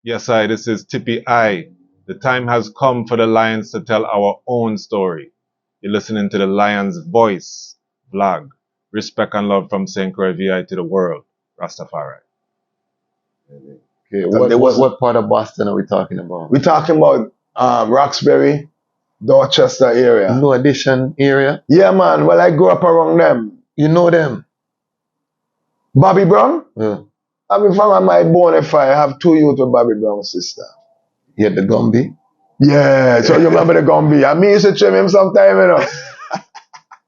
Yes, this is Tippy I. The time has come for the Lions to tell our own story. You're listening to the Lion's Voice vlog. Respect and love from St. Croix VI to the world. Rastafari. Okay, what part of Boston are we talking about? We're talking about Roxbury, Dorchester area. No Addition area? Yeah, man. Well, I grew up around them. You know them? Bobby Brown? Yeah. I'm from my bona fide. I have 2 youth with Bobby Brown's sister. Yeah, the Gumby? Yeah, so you remember the Gumby. I mean, used to trim him sometime, you know.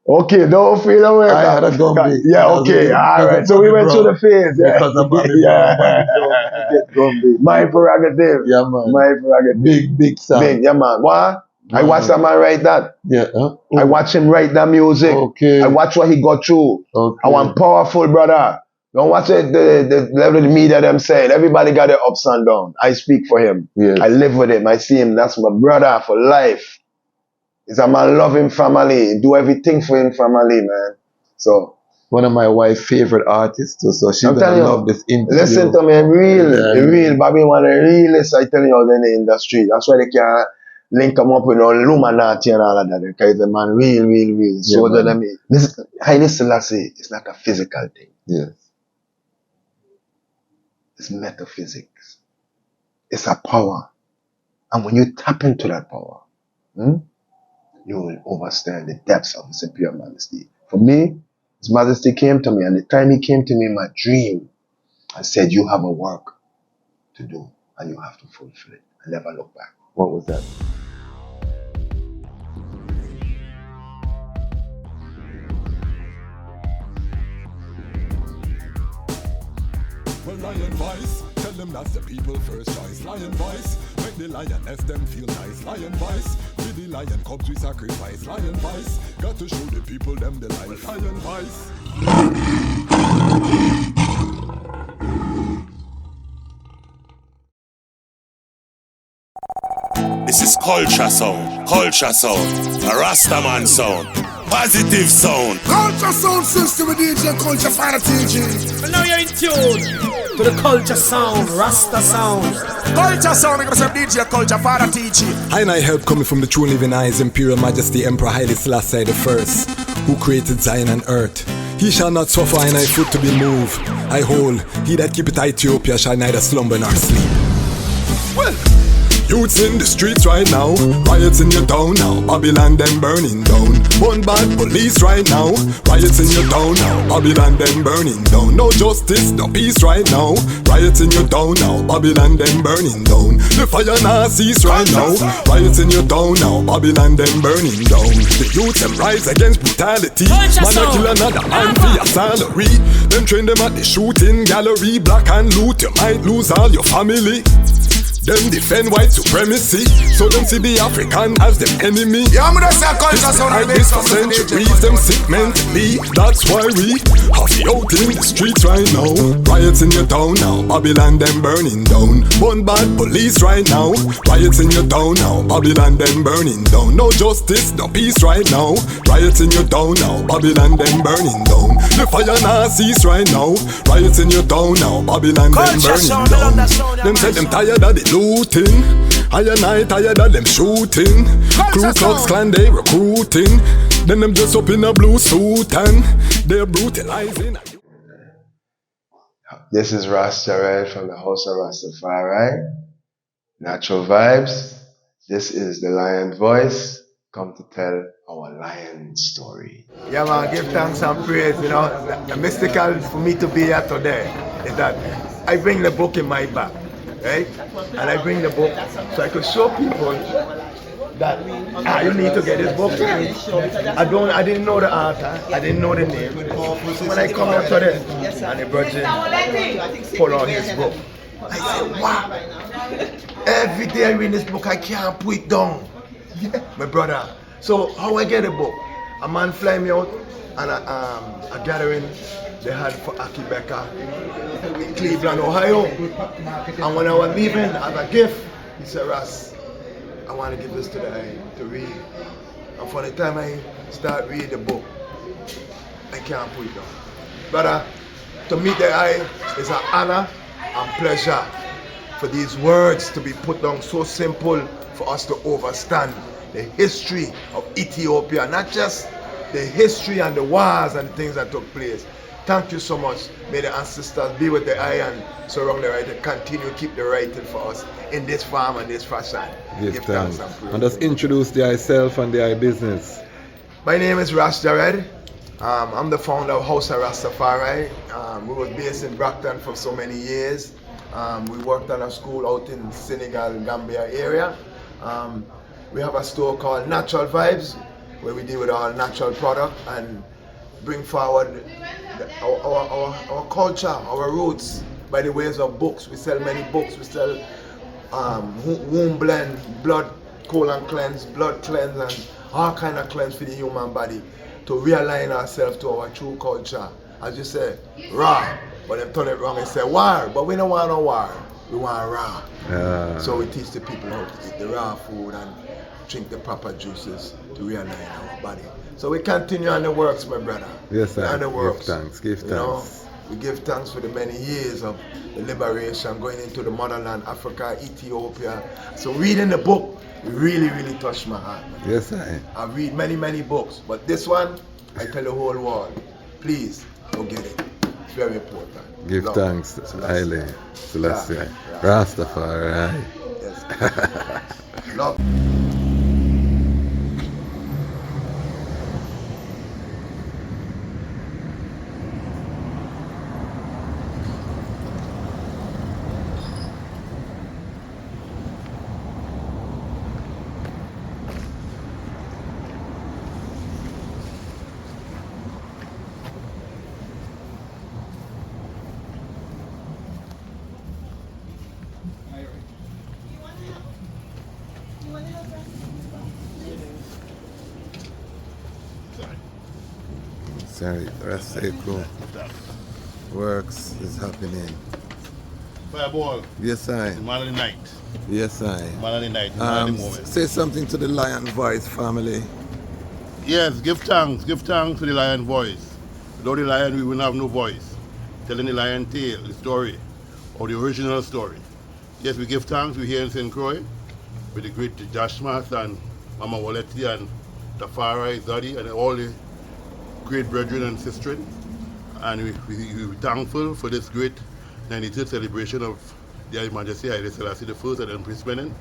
Okay, don't feel away. I had a Gumby. Yeah, okay, alright. So we went through the phase. Yeah. Because of Bobby Brown, Bobby Brown, Gumby. My prerogative. Yeah, man. My prerogative. Big sound. Big, yeah, man. What? I watched that man write that. Yeah. Huh? I watched him write that music. Okay. I watched what he got through. Okay. I want powerful, brother. Don't watch it, the level of the media them saying. Everybody got their ups and downs. I speak for him. Yes. I live with him. I see him. That's my brother for life. He's a man loving family. Do everything for him family, man. So one of my wife's favorite artists too, so she's gonna love this interview. Listen to me, real. Bobby one of the realest I tell you out in the industry. That's why they can't link him up with no Illuminati and all of that. Because he's a man real. So this Haile Selassie is not a physical thing. Yes. It's metaphysics. It's a power. And when you tap into that power, you will understand the depths of His Imperial Majesty. For me, His Majesty came to me, and the time He came to me in my dream, and said, you have a work to do, and you have to fulfill it. I never look back. What was that? Well, Lion Voice, tell them that's the people first choice. Lion Voice, make the lioness them feel nice. Lion Voice, with the lion cubs we sacrifice. Lion Voice, got to show the people them the life. Lion Voice. This is culture sound, a Rastaman sound, positive sound. Culture sound system with DJ Culture Fire teaching. And now you're in tune to the culture sound, Rasta sound. Culture sound, because of DJ Culture Fire teaching. I help coming from the true living eyes, Imperial Majesty Emperor Haile Selassie the First, who created Zion and earth. He shall not suffer and I foot to be moved. I hold, he that keepeth Ethiopia shall neither slumber nor sleep. Well, youths in the streets right now, riots in your town now, Babylon them burning down. One bad police right now, riots in your town now, Babylon them burning down. No justice, no peace right now, riots in your town now, Babylon them burning down. The fire now cease right now, riots in your town now, Babylon them burning down. The youths them rise against brutality, man a kill another man for your salary. Them train them at the shooting gallery, black and loot, you might lose all your family. Them defend white supremacy, so them see the African as them enemy. Yeah, I'm gonna say culture sound like this for centuries, them sick mentally. That's why we have the out in the streets right now. Riots in your town now, Babylon them burning down. One bad police right now, riots in your town now, Babylon them burning down. No justice, no peace right now, riots in your town now, Babylon them burning down. The fire now cease right now, riots in your town now, Babylon them burning down. Them say them tired of the looting, I and I tired of them shooting. Ku Klux Klan they recruiting, then them just up in a blue suit and they're brutalizing. This is Ras Jared from the House of Rastafari. Natural Vibes. This is the Lion Voice. Come to tell our lion story. Yeah, man, give thanks and praise. You know, the mystical for me to be here today is that I bring the book in my bag, right? And I bring the book so I could show people that you need to get this book. I didn't know the author, I didn't know the name. So when I come here today and the virgin pull out this book, I say, wow, every day I read this book, I can't put it down. My brother. So how I get a book? A man fly me out and a gathering they had for Aki Becca in Cleveland, Ohio. And when I was leaving as a gift, he said, Ras, I want to give this to the eye to read. And for the time I start reading the book, I can't put it down. Brother, to meet the eye is an honor and pleasure for these words to be put down so simple for us to understand the history of Ethiopia, not just the history and the wars and things that took place. Thank you so much. May the ancestors be with the iron, surround the right, and continue to keep the writing for us in this form and this fashion. Give thanks. and praise. And just introduce the self and the business. My name is Ras Jared. I'm the founder of House of Rastafari. We were based in Brockton for so many years. We worked on a school out in Senegal, Gambia area. We have a store called Natural Vibes, where we deal with all natural product and bring forward our culture, our roots by the ways of books. We sell many books. We sell womb blend, blood colon cleanse, blood cleanse, and all kind of cleanse for the human body to realign ourselves to our true culture. As you say, raw, but they turn it wrong and say war, but we don't want no war. We want raw. So we teach the people how to eat the raw food and drink the proper juices to realign our body. So we continue on the works, my brother. Yes, sir. On the works. Give thanks. You know, we give thanks for the many years of the liberation, going into the motherland, Africa, Ethiopia. So reading the book really, really touched my heart. Yes, sir. I read many, many books, but this one, I tell the whole world, please go get it. It's very important. Give Love. thanks, Haile Selassie. Rastafari. Yes. Love. Sorry, that's so cool. Works is happening. Fireball. Yes, I. Man of the night. Yes, I. Man of the night. Man of the moment. Say something to the Lion Voice family. Yes, give thanks. Give thanks to the Lion Voice. Without the Lion, we will have no voice. Telling the Lion tale, the story, or the original story. Yes, we give thanks. We're here in St. Croix with the great Dejazmatch and Mama Waleti and Tafari, Zadi, and all the great brethren and sisters. And we're thankful for this great 93rd celebration of Their Majesty Haile Selassie I and Empress Benin.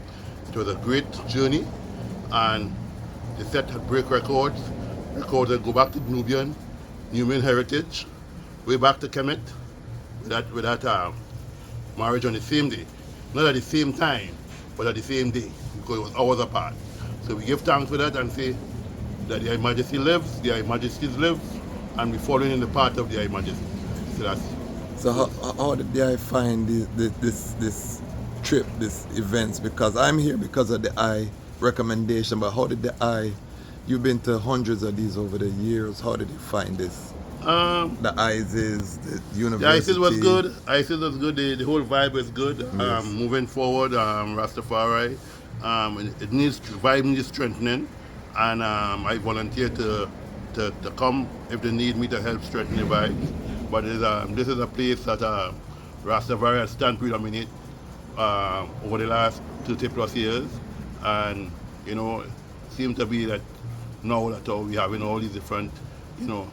It was a great journey, and the set had break records that go back to Nubian, Nubian heritage, way back to Kemet, with that marriage on the same day. Not at the same time, but at the same day, because it was hours apart. So we give thanks for that and say that Their Majesty lives, Their Majesties live, and we're following in the path of Their Majesty Selassie. So how did I find this trip, this events? Because I'm here because of the I recommendation, but how did you've been to hundreds of these over the years, how did you find this? The ISIS, the university. The ISIS was good. ISIS was good. The whole vibe was good. Yes. Moving forward, Rastafari, vibe needs strengthening, and I volunteer to come if they need me to help strengthen the vibe. But this is a place that Rastafari has stand predominate over the last 30+ years, and you know, it seems to be that now that we having all these different, you know,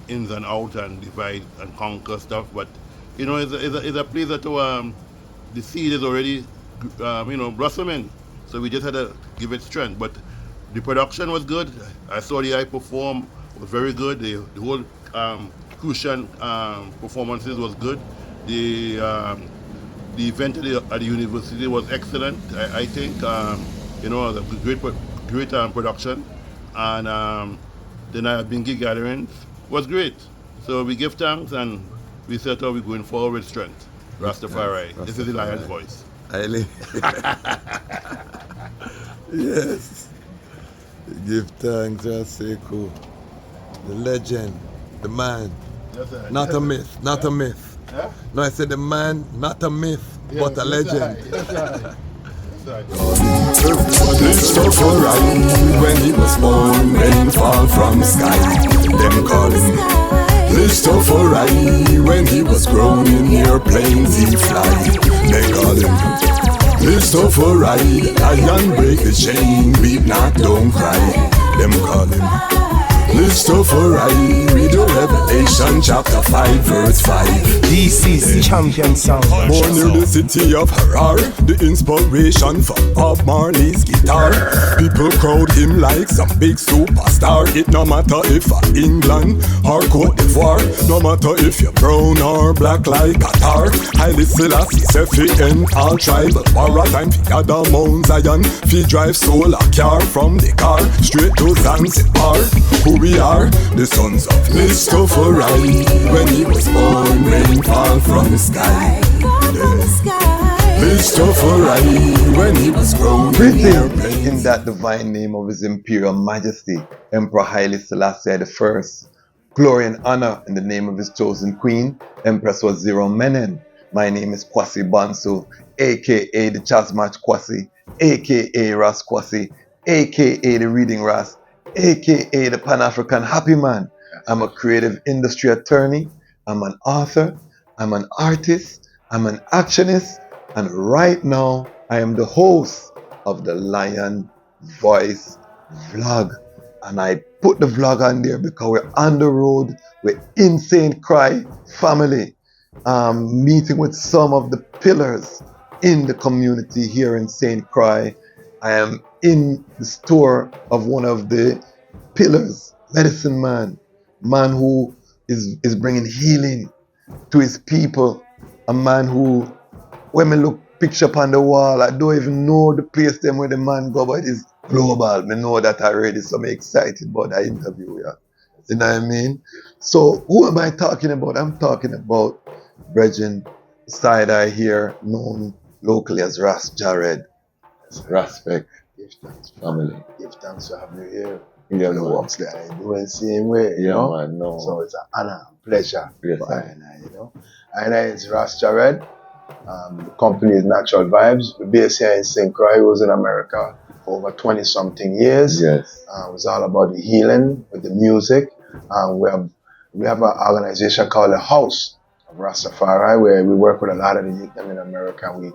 ins and outs and divide and conquer stuff. But you know, it's a place that the seed is already blossoming. So we just had to give it strength. But the production was good. I saw the eye perform, was very good. The whole crucial performances was good. The event at the university was excellent. I think it was a great production, and the Bingi gatherings was great. So we give thanks and we set out we're going forward with strength. Rastafari. This is the Lion's voice. Yes. Give thanks, that's so cool. The legend, the man. Yes, sir. Not a myth, not a myth. Yeah? No, I said the man, not a myth, but a legend. Yes, sir. Ras Tafari, when he was born, rain fall from sky. Them call him Ras Tafari, when he was grown in airplanes he fly. They call him Ras Tafari, lion break the chain, weep not, don't cry. Them call him Ras Tafari, read the Revelation chapter 5 verse 5. This is champion sound. Born near the city of Harar, the inspiration for Bob Marley's guitar. People crowd him like some big superstar. It no matter if England or Cote d'Ivoire, no matter if you're brown or black like Qatar. Haile Selassie say fi end all tribal war. A time fi gather Mount Zion, fi drive solar car from the car straight to Zanzibar. Who we are, the sons of Ras Tafari. When he was born, rain fall from the sky. Ras Tafari, when he was grown In that divine name of His Imperial Majesty, Emperor Haile Selassie I. Glory and honor in the name of his chosen queen, Empress Waziri Menen. My name is Kwasi Bansu, aka Dejazmatch Kwasi, aka Ras Kwasi, aka the Reading Ras, aka the Panafrican Happy Man. I'm a creative industry attorney, I'm an author, I'm an artist, I'm an actionist, and right now I am the host of the Lion Voice vlog. And I put the vlog on there because we're on the road with Insane Croix family, meeting with some of the pillars in the community here in St. Croix. I am in the store of one of the pillars, Medicine man who is bringing healing to his people, a man who, when I look picture up on the wall, I don't even know the place them where the man go, but it's global. I know that already, so I'm excited about that interview. Yeah. You know what I mean? So who am I talking about? I'm talking about Brethren Side-Eye here, known locally as Ras Jared. Respect. Give thanks, Family. Give thanks for having you here. Yeah, For the no. works that I do in the same way, you Yeah, know. man, no. So it's an honor and pleasure Yes, for sir. I, you know. I is Ras Jared. The company is Natural Vibes. We're based here in St. Croix. Was in America for over 20 something years. Yes. It was all about the healing with the music. We have an organization called the House of Rastafari, where we work with a lot of the youth them in America. We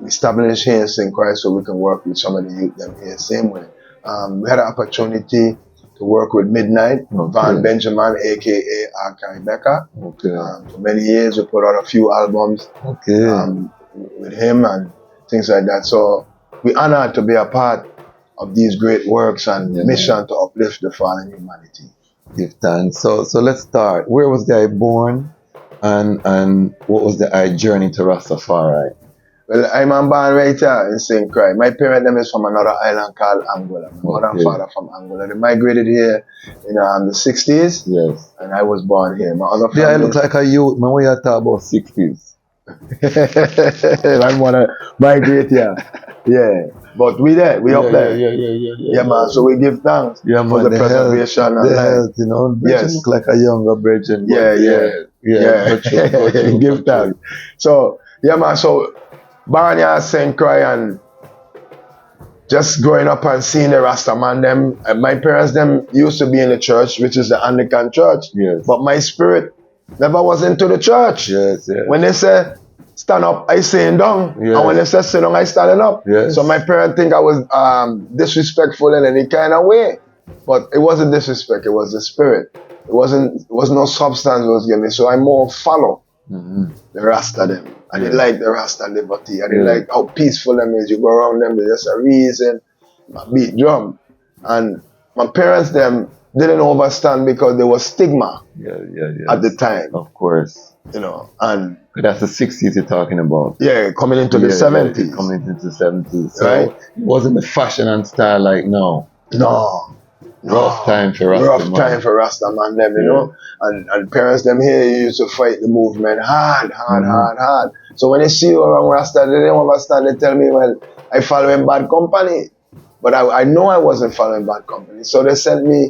established here in St. Croix so we can work with some of the youth them here the same way. We had an opportunity to work with Midnite, Van Benjamin, aka Archive Becca. Okay. For many years, we put out a few albums with him and things like that. So we're honored to be a part of these great works and mission to uplift the fallen humanity. Give thanks. So let's start. Where was the I born, and what was the I journey to Rastafari? Well, I'm born right here in St. Croix. My parents them is from another island called Angola. My mother and father from Angola. They migrated here in the 60s. Yes. And I was born here. My other I look like a youth. Man, when you talk about 60s. My mother migrated here. Yeah. But we there. We up there. Yeah, man. So we give thanks for the preservation and the life. health, you know. Bridget look like a younger Bridget. Yeah. Give thanks. So, yeah, man. So, born here at St. Croix and just growing up and seeing the Rasta man them. My parents them used to be in the church, which is the Anglican church. Yes. But my spirit never was into the church. Yes. When they say stand up, I sitting down. Yes. And when they say sit down, I standing up. Yes. So my parents think I was disrespectful in any kind of way. But it wasn't disrespect, it was the spirit. It was no substance was given me. So I more follow the Rasta them. I didn't like the Rasta liberty. I didn't like how peaceful them is. You go around them, there's just a reason. I beat drum. And my parents them didn't understand because there was stigma at the time. Of course. You know, and that's the 60s you're talking about. Yeah, coming into the 70s. Coming into the 70s. So right? It wasn't the fashion and style like now. No. Rough time for Rasta. Rough time for Rasta man them, you know. And parents them here used to fight the movement hard. So when they see you around Rasta, they didn't understand. They tell me, well, I follow in bad company. But I know I wasn't following bad company. So they sent me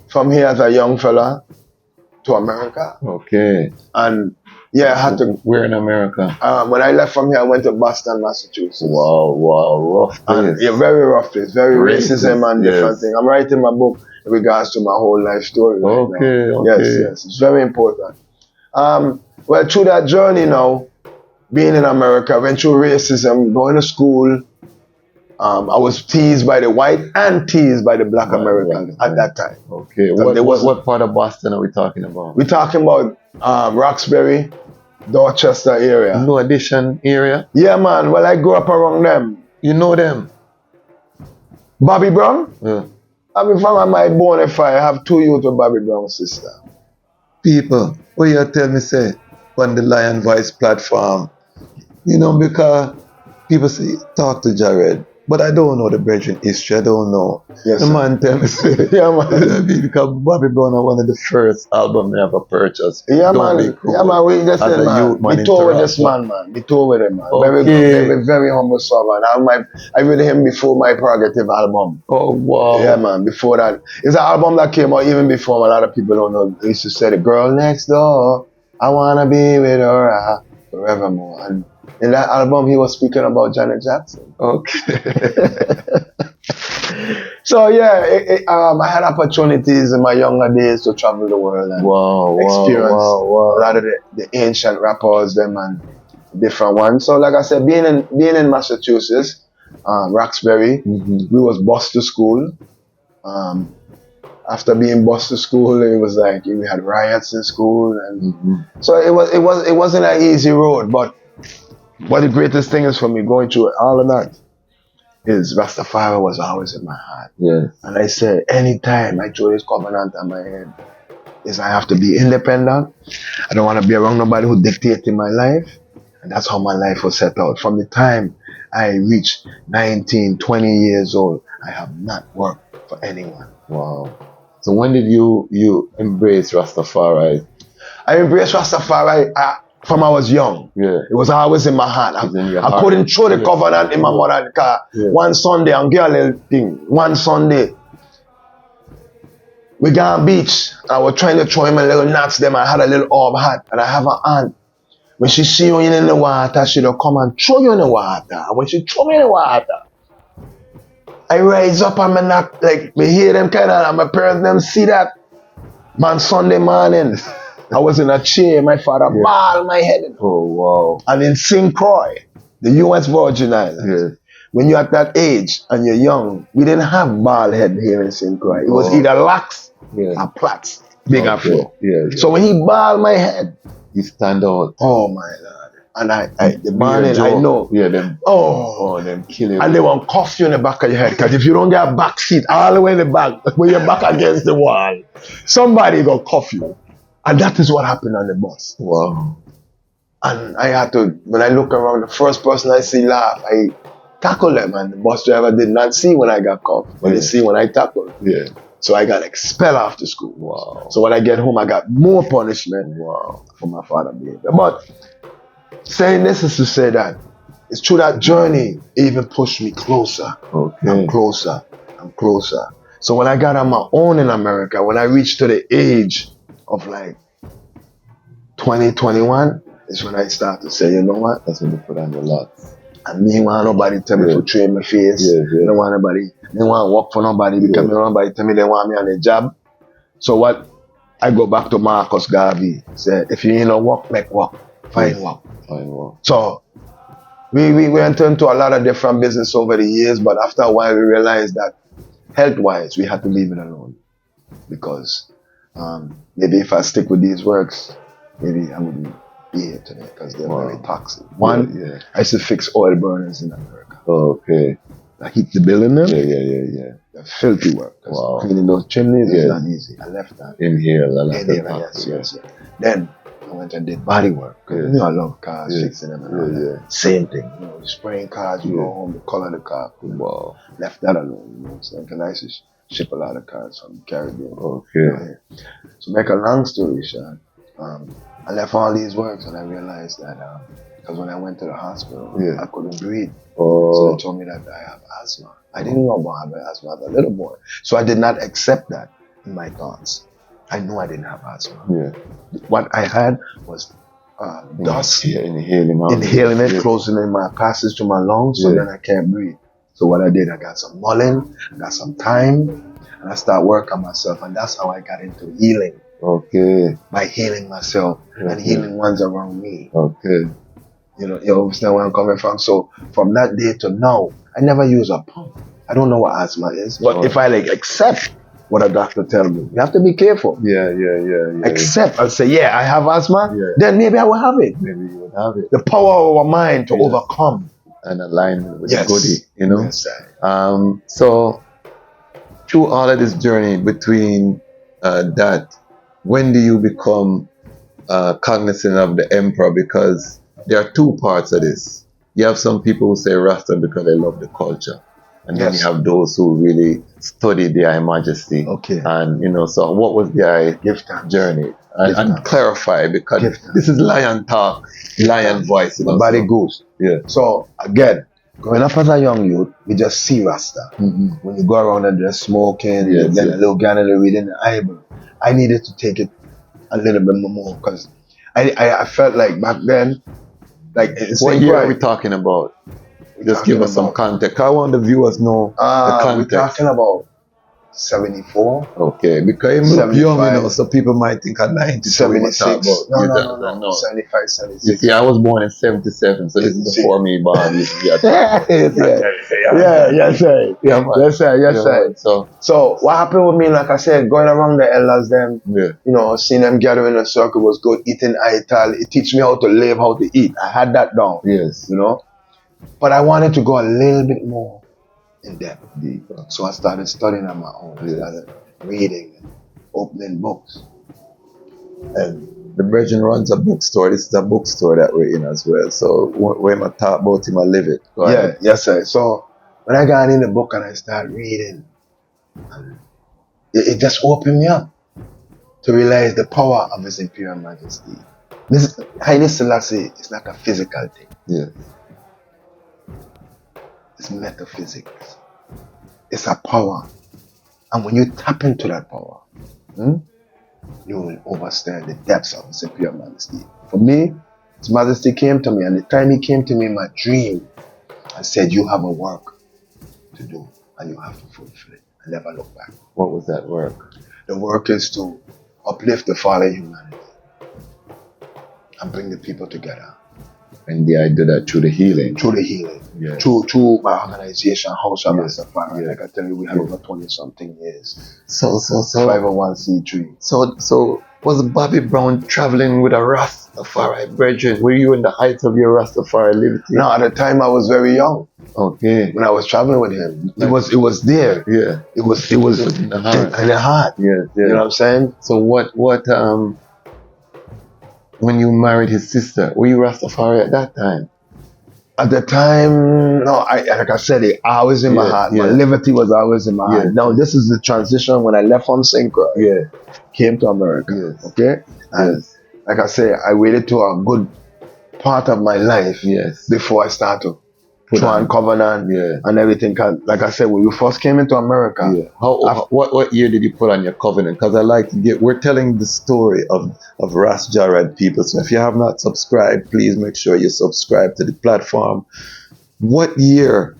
from here as a young fella to America. Okay. And yeah, I had to. Where in America? When I left from here, I went to Boston, Massachusetts. Wow, rough place. Yeah, very rough place, very racism and different things. I'm writing my book in regards to my whole life story. Right now. Okay. Yes, it's very important. Well, through that journey now, being in America, I went through racism, going to school. I was teased by the white and teased by the black Americans at that time. Okay. What part of Boston are we talking about? We're talking about Roxbury, Dorchester area. No Addition area? Yeah, man. Well, I grew up around them. You know them? Bobby Brown? Yeah. I'm from my born if I have 2 youth with Bobby Brown's sister. People, what you tell me say on the Lion Voice platform, you know, because people say talk to Jared, but I don't know the brethren history. I don't know. Yes, the sir. man tell me say, Yeah, man. because Bobby Brown are one of the first album I ever purchased. Yeah, Don't man. Be Cruel. Yeah, man. We just As said, a man. youth man We in tour with this Toronto. man. We tour with him, man. Okay. Very, very humble soul, man. I read him before my Prerogative album. Oh, wow. Yeah, man. Before that, it's an album that came out even before. A lot of people don't know. They used to say, "The girl next door, I wanna be with her forevermore." And in that album, he was speaking about Janet Jackson. Okay. So yeah, I had opportunities in my younger days to travel the world and experience a lot of the ancient rappers, them and different ones. So like I said, being in Massachusetts, Roxbury, we was bused to school. After being bused to school, it was like we had riots in school, and so it wasn't an easy road. But what the greatest thing is for me going through all of that is Rastafari was always in my heart. Yes. And I said, anytime I throw this covenant on my head, is I have to be independent. I don't want to be around nobody who dictates in my life. And that's how my life was set out. From the time I reached 19, 20 years old, I have not worked for anyone. Wow. So when did you embrace Rastafari? I embraced Rastafari from I was young. Yeah. It was always in my heart. I couldn't throw the covenant in my mother's car. Yeah. One Sunday, I'm getting a little thing. One Sunday, we got on beach. I was trying to throw him a little nuts. Then I had a little orb hat, and I have an aunt. When she see you in the water, she'll come and throw you in the water. And when she throw me in the water, I rise up and me hear them kind of, and my parents them see that. Man, Sunday morning, I was in a chair, my father balled my head. Oh, wow. And in St. Croix, the US Virgin Islands, when you're at that age and you're young, we didn't have bald head here in St. Croix. It was either lax or plaits, big afro. Yeah. So when he balled my head, you stand out. Oh my Lord. And the morning, I know. Yeah, them. Oh, them killing. And they won't cuff you in the back of your head. Because if you don't get a back seat all the way in the back, when you're back against the wall, somebody gonna cuff you. And that is what happened on the bus. Wow. And I had to, when I look around, the first person I see laugh, I tackle them. And the bus driver did not see when I got cuffed, but they see when I tackled. Yeah. So I got expelled after school. Wow. So when I get home, I got more punishment for my father behavior. But saying this is to say that it's through that journey, it even pushed me closer. Okay. I'm closer. So when I got on my own in America, when I reached to the age of like 20, 21, is when I start to say, you know what? That's when you put on your lots. And me want nobody tell me to train my face. I don't want nobody. I don't want to work for nobody because nobody tell me they want me on a job. So what? I go back to Marcus Garvey. Say, if you ain't no work, make work. Find work. So we went into a lot of different business over the years, but after a while we realized that health-wise we had to leave it alone because maybe if I stick with these works, maybe I wouldn't be here today because they're very toxic. One, I used to fix oil burners in America. Okay. I heat the building them. Yeah. The filthy work. Cleaning those chimneys is not easy. I left that. Inhale. Yes. Then I went and did body work. You know, I love cars, fixing them and all that. Same thing. You know, you spraying cars, you go home, the color of the car. Wow. Left that alone. You know what I'm saying? Because I used to ship a lot of cars from the Caribbean. Okay. So make a long story short, I left all these works and I realized that because when I went to the hospital, I couldn't breathe. So they told me that I have asthma. I didn't know about having asthma as a little boy. So I did not accept that in my thoughts. I knew I didn't have asthma. Yeah. What I had was dust. Inhaling it, closing in my passage to my lungs, so then I can't breathe. So what I did, I got some mulling, I got some time, and I started working on myself, and that's how I got into healing. Okay. By healing myself and Okay. healing ones around me. Okay. You understand where I'm coming from? So from that day to now, I never use a pump. I don't know what asthma is, but if I like accept what a doctor tells me, you have to be careful. Yeah. Accept and say, yeah, I have asthma, then maybe I will have it. Maybe you would have it. The power of our mind to overcome. And alignment with Yes. the goodie, you know? Yes, sir. So through all of this journey between that, when do you become cognizant of the emperor? Because there are two parts of this. You have some people who say Rasta because they love the culture. And then you have those who really study their majesty. Okay. And, you know, so what was their journey? And clarify, because this is lion talk, lion voice. You know, body goose. Yeah. So, again, growing up as a young youth, we just see Rasta. When you go around and just smoking, you get a little Ghana reading the Bible. I needed to take it a little bit more because I felt like back then, like what year are we talking about? Just give us some context. I want the viewers know the context. We're talking about 74. Okay, because I'm young, you know, so people might think I'm 90. 76. No. 75, 76. You see, I was born in 77, so this is before me, Bob. Yes, sir. Yes, sir. So what happened with me, like I said, going around the elders, them, you know, seeing them gathering in a circle was good, eating ital. It teach me how to live, how to eat. I had that down. Yes. You know? But I wanted to go a little bit more in depth, deeper. So I started studying on my own. I started reading and opening books. And the Brethren runs a bookstore. This is a bookstore that we're in as well. So when I talk about him, I live it. Go ahead. Yes, sir. So when I got in the book and I started reading, it just opened me up to realize the power of His Imperial Majesty. This Haile Selassie is not a physical thing. Yeah. It's metaphysics. It's a power. And when you tap into that power, you will understand the depths of His Imperial Majesty. For me, His Majesty came to me, and the time He came to me in my dream and said, you have a work to do, and you have to fulfill it. I never look back. What was that work? The work is to uplift the fallen humanity and bring the people together. And I do that through the healing. Through the healing. Yes. Through my organization, House of Rastafari. Like I tell you, we have over 20-something years. So 501c3. So was Bobby Brown traveling with a Rastafari brethren? Were you in the height of your Rastafari liberty? No, at the time I was very young. Okay. When I was traveling with him, it was there. Yeah. It was in the heart. In the heart. Yes. You know what I'm saying? So what when you married his sister, were you Rastafari at that time? At the time, no, like I said, it always in my heart. My liberty was always in my heart. Now, this is the transition when I left from St. Croix, came to America, okay? And like I said, I waited to a good part of my life before I started to try and covenant and everything. Cause like I said, when we first came into America, what year did you put on your covenant? Because I like to we're telling the story of Ras Jared people. So if you have not subscribed, please make sure you subscribe to the platform. What year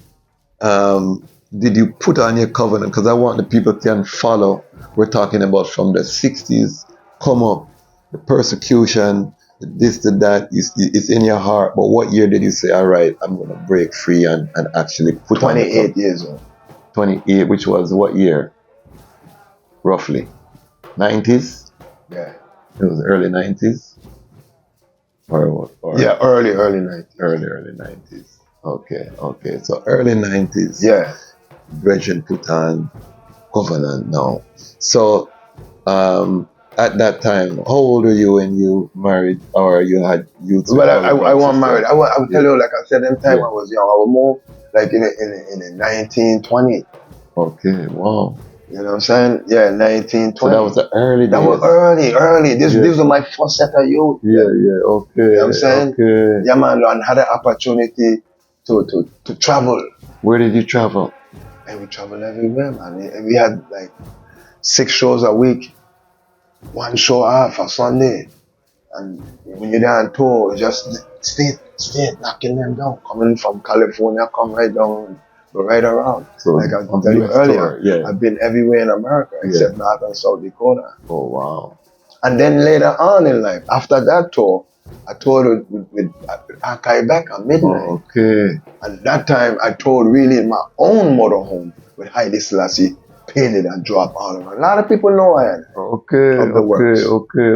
did you put on your covenant? Because I want the people can follow. We're talking about from the 60s, come up, the persecution, this, to that, it's in your heart. But what year did you say, all right, I'm going to break free and actually put 28 years old. 28, which was what year? Roughly? 90s? Yeah. It was early 90s? Or yeah, early 90s. Early 90s. Okay. So early 90s. Yeah. Brethren put on covenant now. So, at that time, how old were you when you married, or you had youth? Well, I wasn't married. I will tell you, like I said, that time I was young. I was more like in the 1920. Okay, wow. You know what I'm saying? Yeah, 1920. So that was the early days. That was early. These were my first set of youth. Yeah, okay. You know what I'm saying? Okay. Yeah, man, I had an opportunity to travel. Where did you travel? And we traveled everywhere, man. And we had like 6 shows a week. 1 show off on Sunday, and when you're there on tour, just stay knocking them down. Coming from California, come right down go right around. So like I on told you US earlier, tour, yeah. I've been everywhere in America except North and South Dakota. Oh wow. And then later on in life, after that tour, I toured with Akai Beck and Midnight. Oh, okay. And that time I toured really in my own motorhome with Haile Selassie painted and dropped all over. A lot of people know I am. Okay, Of the works. okay.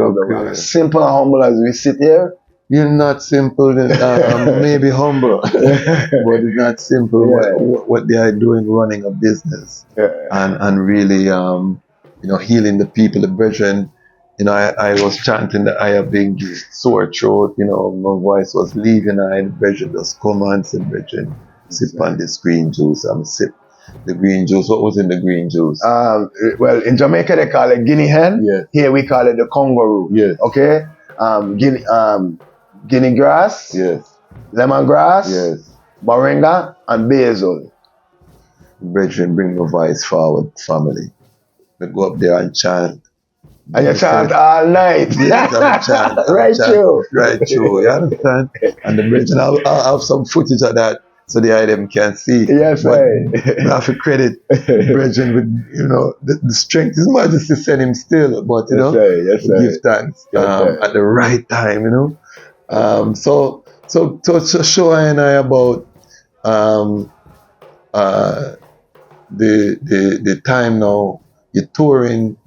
As simple and humble as we sit here. You're not simple, maybe humble, but it's not simple what they are doing, running a business, and really, healing the people, the brethren. I was chanting the I have been sore throat, my voice was leaving, the brethren just come and say, brethren, sip on this green juice, sip the green juice. What was in the green juice? Well, in Jamaica they call it guinea hen. Yes. Here we call it the Congo root. Yes. Okay. Guinea grass. Yes. Lemongrass. Yes. Moringa and basil. Brethren, bring the voice forward, family. We go up there and chant. And you chant all night. Yes, chant. Right through. Right through. You understand? And the brethren, I'll have some footage of that so the item can see. Yes, right. I have to credit brethren with, the strength. His Majesty sent him still, but, give thanks at the right time, So to show and I about the time now you're touring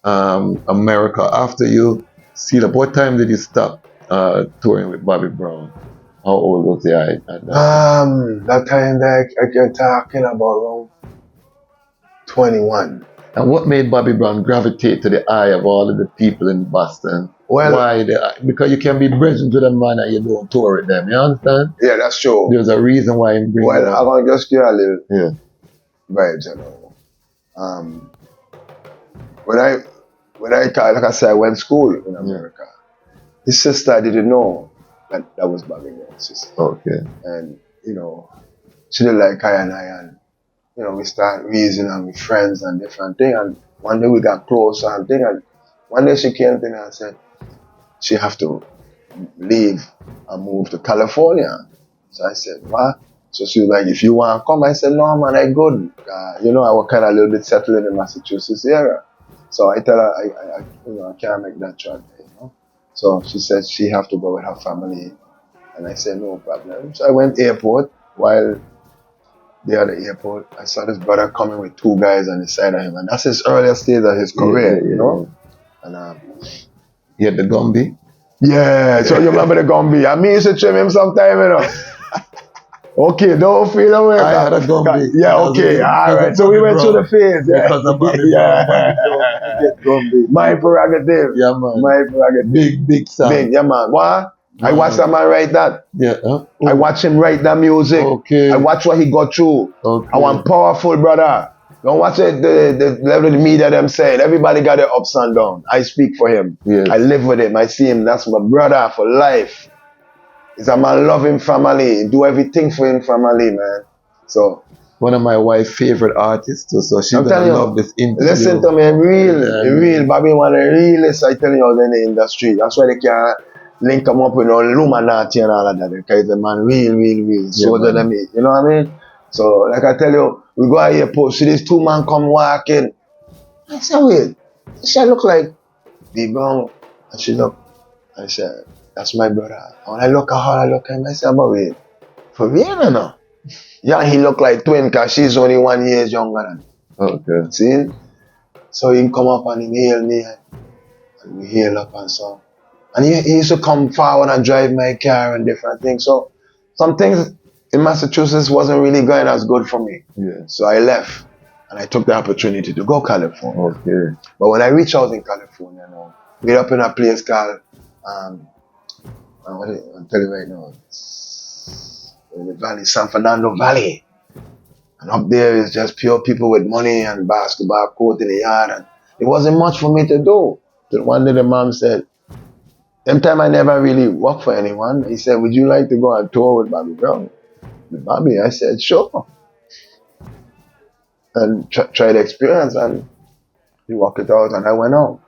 America after you see that. What time did you stop touring with Bobby Brown? How old was he at that time? That time that you're talking about around 21. And what made Bobby Brown gravitate to the eye of all of the people in Boston? Well, why? Because you can be brethren to them man and you don't tour with them. You understand? Yeah, that's true. There's a reason why he brings Well, I'm gonna just give you a little vibes, When I like I said, I went to school in America. His sister didn't know that was Bobby Brown's sister. Okay. And she didn't like I, and we start reasoning and with friends and different things. And one day we got close and thing. And one day she came to me and said she have to leave and move to California. So I said, what? So she was like, if you want to come, I said, no, man, I good. I was kind of a little bit settled in the Massachusetts area. So I tell her, I can't make that trip, So she said she have to go with her family. And I said, no problem. So I went airport. While they at the airport, I saw this brother coming with two guys on the side of him. And that's his earliest stage of his career, And he had the Gumby? Yeah, so you remember the Gumby. I mean, used to trim him sometime, Okay, don't feel away. I had a Gumby. Yeah, okay, all right. So we went through the phase. Yeah. Because of Bobby Brown. My prerogative. Yeah, man. My prerogative. Big sound. Big, yeah, man. What? I watched that man write that. Yeah. Huh? I watched him write that music. Okay. I watched what he got through. Okay. I want powerful, brother. Don't watch it, the level of the media them saying. Everybody got their ups and downs. I speak for him. Yes. I live with him. I see him. That's my brother for life. He's a man loving family. Do everything for him family, man. So one of my wife's favorite artists, so she's gonna love this interview. Listen to me, real. Bobby one of the realest I tell you out in the industry. That's why they can't link him up with no Illuminati and all of that. Because the man real. So them, you know what I mean? So like I tell you, we go out here, see these two men come walking. I said, wait, she look like Bobby Brown. And she look, I said, that's my brother. And when I look at her, I look at him, I said, but wait, for real or no? Yeah, he look like twin because she's only 1 year younger than him. Okay. See? So he come up and he hail me and we hail up and so. And he used to come forward and drive my car and different things. So some things in Massachusetts wasn't really going as good for me. Yeah. So I left and I took the opportunity to go California. Okay. But when I reached out in California now, we're up in a place called I'll tell you right now, in the valley, San Fernando Valley. And up there is just pure people with money and basketball court in the yard. And it wasn't much for me to do. Till one day the mom said, them time I never really worked for anyone. He said, would you like to go on tour with Bobby Brown? With Bobby? I said, sure. And try the experience and he worked it out and I went out.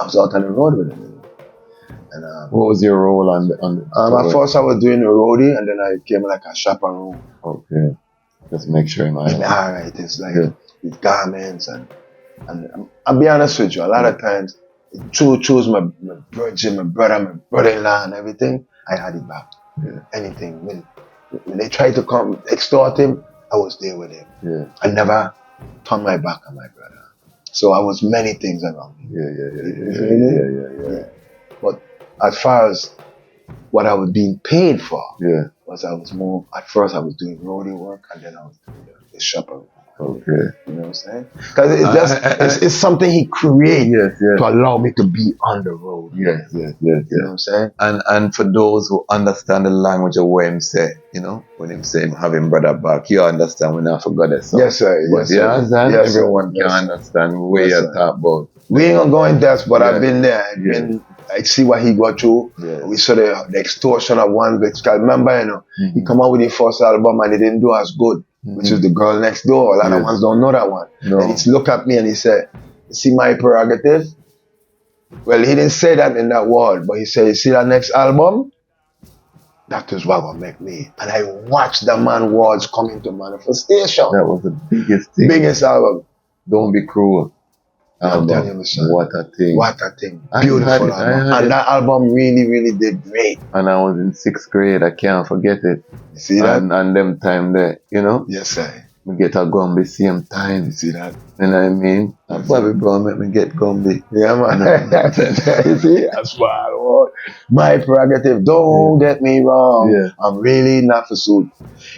I was out on the road with him. And, what was your role on the at first I was doing the roadie and then I came like a chaperone. Okay. Just make sure him alright. Alright, it's like his garments and I'll be honest with you, a lot of times choose my virgin, my brother-in-law and everything, I had it back. Anything. When they tried to come extort him, I was there with him. I never turned my back on my brother. So I was many things around him. Yeah. But as far as what I was being paid for, was I was more, at first I was doing roadie work and then I was doing the shopper. Okay. You know what I'm saying? Because it's just, it's something he created to allow me to be on the road. You know what I'm saying? And for those who understand the language of what him say, you know, when him say him have him brother back, you understand when I forgot that song. Yes, sir. But you understand? Everyone can understand where you're talking about. We ain't gonna go in depth, but I've been there. I see what he got through. We saw the extortion of one bitch. I remember, you know, he come out with his first album and he didn't do as good, which is The Girl Next Door. A lot of ones don't know that one. And he looked at me and he said, "You see my prerogative?" Well, he didn't say that in that word, but he said, "You see that next album? That is what will make me." And I watched the man words come into manifestation. That was the biggest thing. Biggest album. Don't Be Cruel. I'm telling you, son. What a thing. What a thing. Beautiful album. And that album really, really did great. And I was in 6th grade. I can't forget it. You see that? And them time there, you know? Yes, sir. We get a Gumby same time. You see that? You know what I mean? And Bobby Brown make me get Gumby. Yeah, man. You see? That's what I want. My prerogative. Don't get me wrong. I'm really not for suit.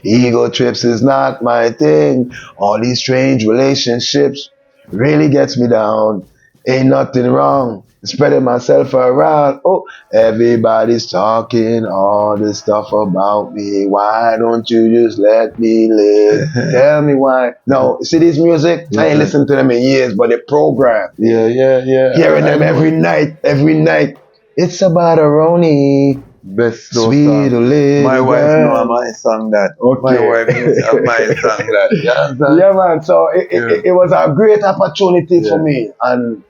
Ego trips is not my thing. All these strange relationships really gets me down. Ain't nothing wrong. Spreading myself around. Oh, everybody's talking all this stuff about me. Why don't you just let me live? Tell me why. No, see this music? I ain't listened to them in years, but they program. Hearing them every night. It's about a Roni. Best sweet little my wife girl. know I sang that. Okay. My wife knows I sang that. Yeah, man. So it was a great opportunity for me, and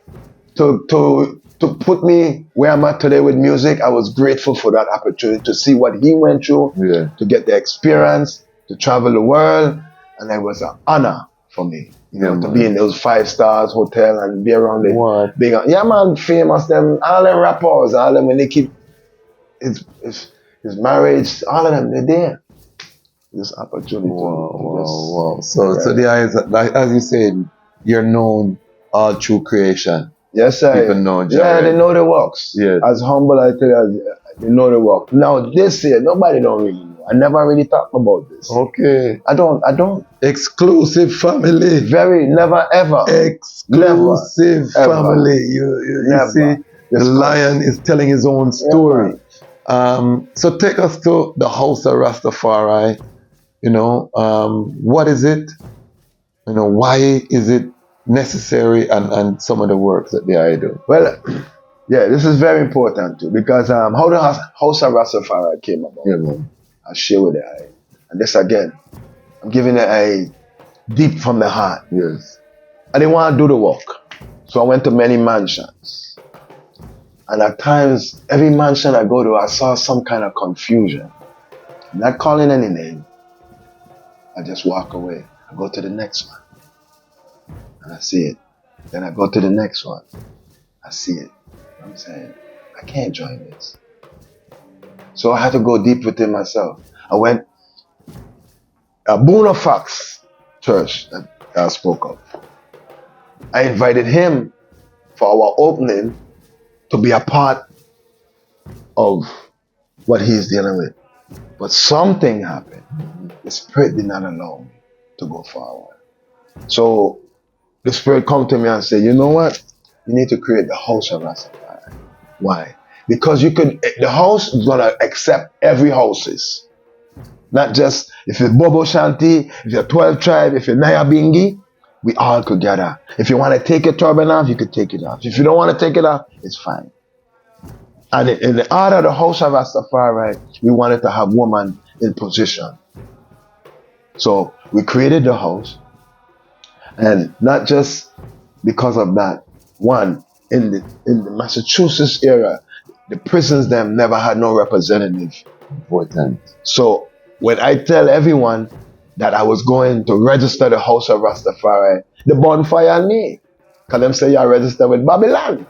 to put me where I'm at today with music, I was grateful for that opportunity to see what he went through, to get the experience, to travel the world, and it was an honor for me. You know, to be in those 5-star hotel and be around the big, famous them, all them rappers, all them when they keep his marriage, all of them, they're there. This opportunity. Wow. So the eyes, like as you said, you're known all through creation. Yes, sir. People know Jared. Yeah, they know the works. Yes. As humble I tell you, they know the work. Now this year, nobody don't really know. I never really talked about this. Okay. I don't. Exclusive family. Very, never ever. Exclusive family. You see, the lion is telling his own story. So take us to the House of Rastafari. You know, what is it? You know, why is it necessary, and some of the works that they do? Well, yeah, this is very important too, because how the House of Rastafari came about. I'll share with it. And this again, I'm giving it a deep from the heart. Yes. I didn't want to do the work, so I went to many mansions. And at times, every mansion I go to, I saw some kind of confusion. I'm not calling any name. I just walk away. I go to the next one. And I see it. Then I go to the next one. I see it. I'm saying, I can't join this. So I had to go deep within myself. I went, Boona Fox Church that I spoke of. I invited him for our opening to be a part of what he's dealing with. But something happened. The Spirit did not allow me to go forward. So the Spirit come to me and say, you know what? You need to create the House of Rastafari. Why? Because the house is gonna accept every houses. Not just if you're Bobo Shanti, if you're 12 tribe, if you're Nyabingi, we all could gather. If you want to take your turban off, you could take it off. If you don't want to take it off, it's fine. And in the order of the House of Rastafari, we wanted to have women in position. So we created the house, and not just because of that. One, in the Massachusetts area, the prisons them never had no representative. Important. So when I tell everyone, that I was going to register the House of Rastafari, the bonfire and me. Because them say you're registered with Babylon.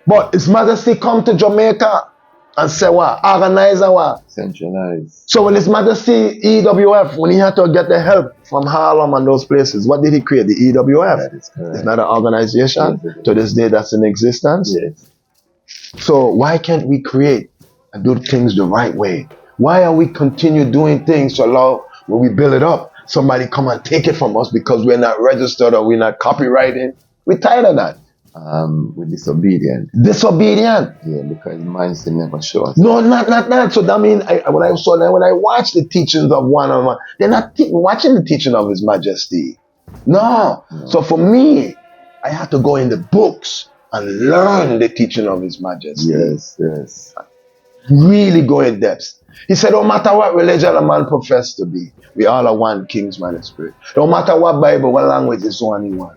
But His Majesty come to Jamaica and say what? Organize what? Centralized. So when His Majesty EWF, when he had to get the help from Harlem and those places, what did he create? The EWF. That is correct. It's not an organization. Yes, it is. To this day that's in existence. Yes. So why can't we create and do things the right way? Why are we continue doing things to allow when we build it up, somebody come and take it from us because we're not registered or we're not copyrighted? We're tired of that. We're disobedient. Disobedient. Yeah, because minds they never show us. No, not that. So that means when I watch the teachings of one-on-one, they're not watching the teaching of His Majesty. No. So for me, I have to go in the books and learn the teaching of His Majesty. Yes, yes. Really go in depth. He said, no matter what religion a man profess to be, we all are one, King's man and spirit. No matter what Bible, what language is only one.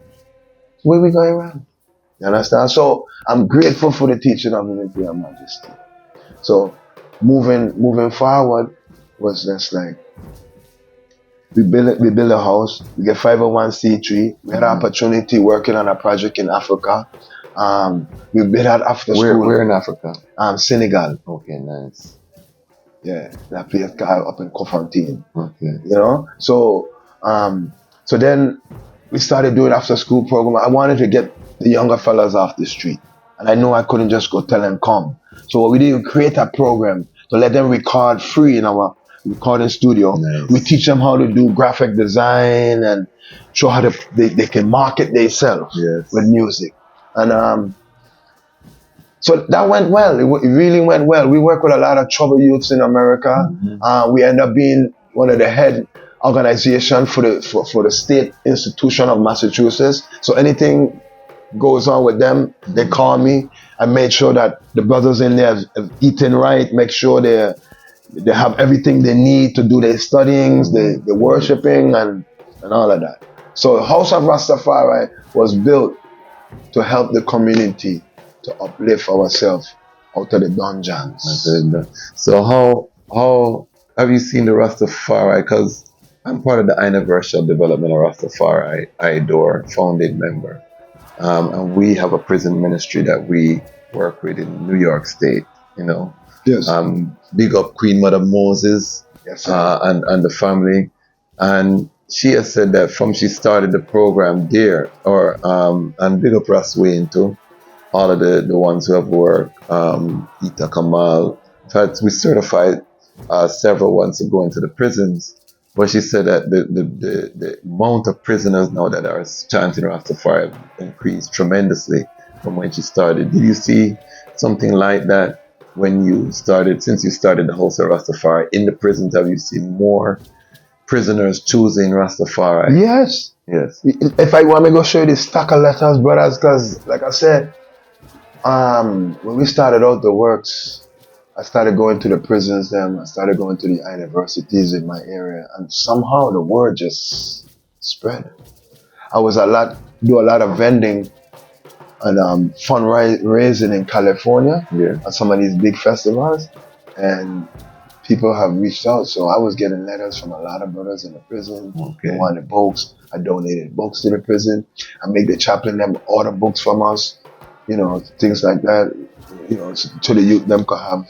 Where we going around? You understand? So I'm grateful for the teaching of His Imperial Majesty. So moving forward was just like we build a house, we get 501c3, we had an opportunity working on a project in Africa. We did that after school. Where in Africa? Senegal. Okay, nice. Yeah, that place up in Kofontaine. Okay. You know? So then we started doing after school program. I wanted to get the younger fellas off the street. And I know I couldn't just go tell them come. So what we did, we create a program to let them record free in our recording studio. Nice. We teach them how to do graphic design and show how they can market themselves with music. And so that went well. It really went well. We work with a lot of troubled youths in America. We end up being one of the head organization for the state institution of Massachusetts. So anything goes on with them, they call me. I made sure that the brothers in there have eaten right, make sure they have everything they need to do their studyings, the worshiping and all of that. So House of Rastafari was built to help the community to uplift ourselves out of the dungeons. So how have you seen the Rastafari? Because I'm part of the anniversary of development of Rastafari, IDOR, founding member. And we have a prison ministry that we work with in New York State, you know. Yes. Big up Queen Mother Moses, yes, and the family. And she has said that from she started the program there, and big up Ras Wayne too, all of the ones who have worked, Ita Kamal. In fact, we certified several ones to go into the prisons. But she said that the amount of prisoners now that are chanting Rastafari have increased tremendously from when she started. Did you see something like that when you started, since you started the House of Rastafari in the prisons? Have you seen more prisoners choosing Rastafari? Yes. Yes. If I want to go show you the stack of letters, brothers, because like I said, when we started out the works, I started going to the prisons then, I started going to the universities in my area, and somehow the word just spread. I was do a lot of vending and fundraising in California at some of these big festivals, and people have reached out. So I was getting letters from a lot of brothers in the prison. They wanted books. I donated books to the prison. I made the chaplain them order books from us, you know, things like that, you know, so the youth them could have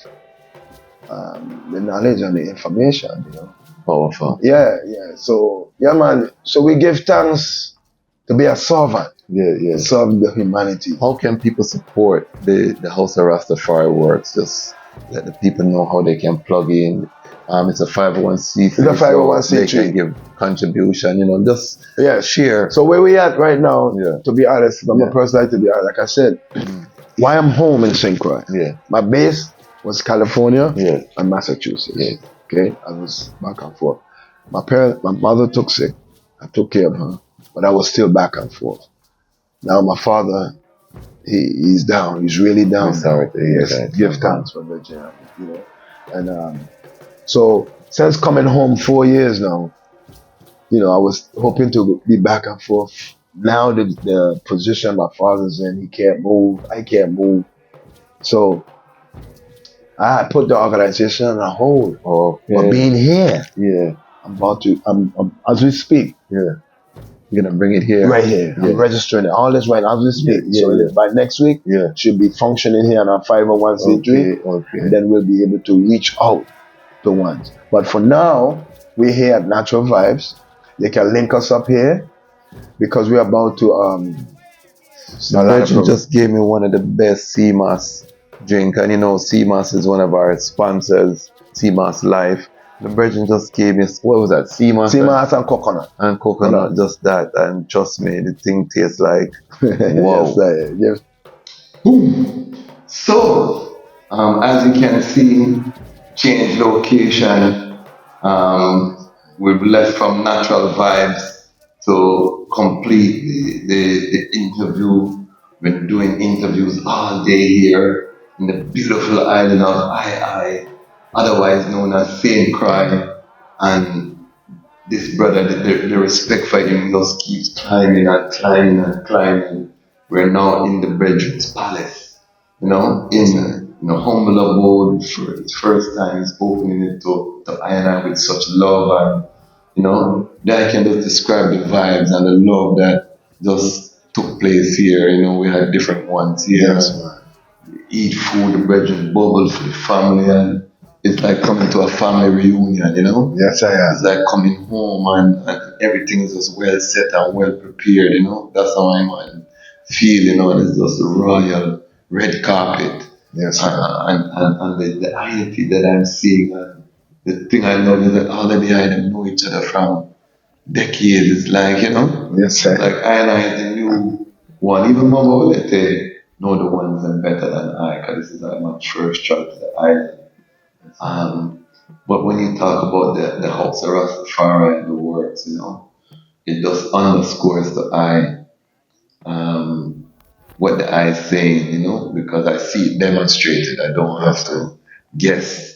the knowledge and the information, you know. Powerful. Yeah. So, yeah, man. So we give thanks to be a servant. Yeah. Serve the humanity. How can people support the House of Rastafari works? Just let the people know how they can plug in. It's a 501c3. It's a 501c3. So they can give contribution, you know, just share. So where we at right now, to be honest, I'm a person like to be honest, like I said, why I'm home in St. Croix. My base was California and Massachusetts. Okay, I was back and forth. My mother took sick. I took care of her, but I was still back and forth. Now my father, he's down. He's really down. I'm sorry to hear yes, that. Give thanks for the job, you know. And so since coming home 4 years now, you know, I was hoping to be back and forth. Now the position my father's in, he can't move. I can't move. So I put the organization on hold for being here. Yeah. about to, as we speak. Yeah. You're gonna bring it here. Right here. Yeah. I'm registering it. All this right as we speak. Yeah. By next week, should be functioning here on our 501c3. Okay. And then we'll be able to reach out to ones. But for now, we're here at Natural Vibes. They can link us up here because we're about to The Virgin just gave me one of the best CMAS drink, and you know CMAS is one of our sponsors, CMAS Life. The Virgin just gave me, what was that? CMAS and coconut. And coconut, just that, and trust me, the thing tastes like wow. Yes. So, as you can see, change location. We've left from Natural Vibes to complete the interview. We're doing interviews all day here in the beautiful island of I, otherwise known as St. Croix. And this brother, the respect for him just keeps climbing and climbing and climbing. We're now in the Brethren Palace, in a humble abode. For his first time, he's opening it to I with such love, and that I can just describe the vibes and the love that just took place here. We had different ones here. Yes, man. Eat food, the Brethren bubble for the family, and it's like coming to a family reunion, Yes, I am. It's like coming home and everything is just well set and well prepared, That's how I feel, and it's just a royal red carpet. Yes, and the piety that I'm seeing, and the thing I love is that all of the items know each other from decades. It's like, Yes, sir. like I is the new one. Even Mama Olete know the ones that better than I, because this is like my first trip to the island. But when you talk about the House of Rastafari and the works, it just underscores what the eye is saying, because I see it demonstrated. I don't have to guess,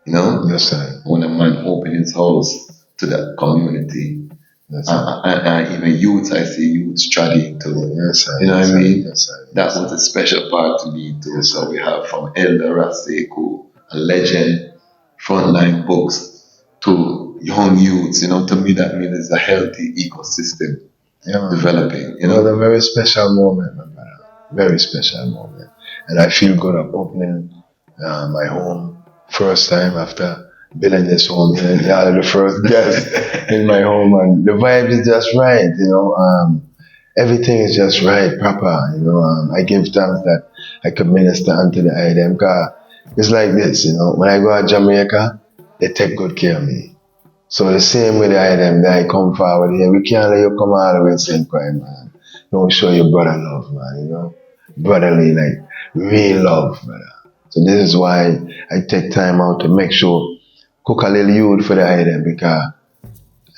Yes, sir. when a man opens his house to that community. Yes, sir. And even youths, I see youths studying too. Yes, sir. You know what I mean? Yes, sir. That was a special part to me too. So we have from Elder Raseku, a legend, frontline books, to young youths. To me that means a healthy ecosystem developing. It was a very special moment, my brother. Very special moment. And I feel good. I'm opening my home first time after building this home. The first guest in my home, and the vibe is just right. Everything is just right, proper. I give thanks that I could minister unto the item. It's like this, when I go to Jamaica, they take good care of me. So the same with the item that I come forward here, we can't let you come all the way to St. Croix, man. Don't show your brother love, man, brotherly, like real love, brother. So this is why I take time out to make sure cook a little youth for the item, because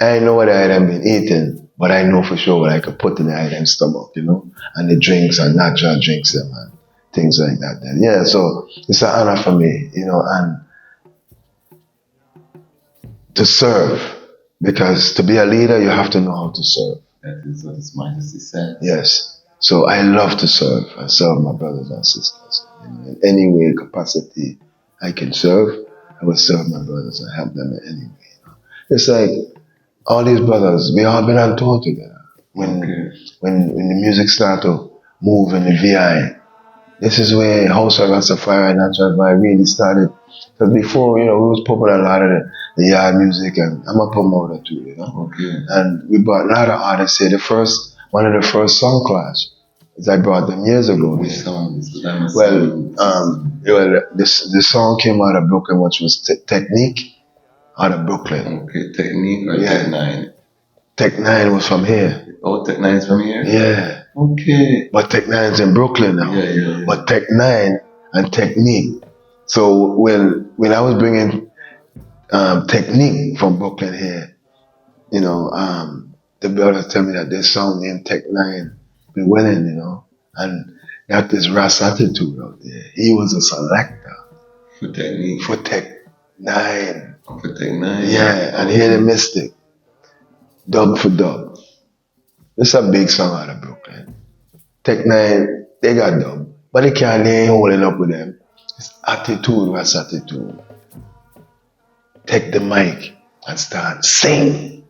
I know what the item been eating, but I know for sure what I could put in the item's stomach, and the drinks and natural drinks, man, things like that. Then. Yeah, so it's an honor for me, and to serve, because to be a leader, you have to know how to serve. That is what His Majesty said. Yes. So I love to serve. I serve my brothers and sisters. In any way, capacity I can serve, I will serve my brothers and help them in any way. It's like all these brothers, we all been on tour together. When the music started to move in the VI, this is where House of Rastafari and Natural Vibe really started. Because before, we was pumping a lot of the yard music, and I'm a promoter too, And we brought a lot of artists here. One of the first song class, I brought them years ago. Which songs? The song came out of Brooklyn, which was Technique, out of Brooklyn. Okay, Technique or Tech 9? Tech 9 was from here. Oh, Tech 9 is from here? Yeah. Okay. But Tech 9's in Brooklyn now. Yeah. But Tech 9 and Technique. So when I was bringing Technique from Brooklyn here, the brothers tell me that there's song named Tech 9 be winning, and got this Ras attitude out there. He was a selector. For Technique? For Tech 9. For Tech 9? Yeah, and here the Mystic. Dub for dub. It's a big song out of Brooklyn. Tech 9, they got dub, but they ain't holding up with them. It's attitude, Ras attitude. Take the mic and start singing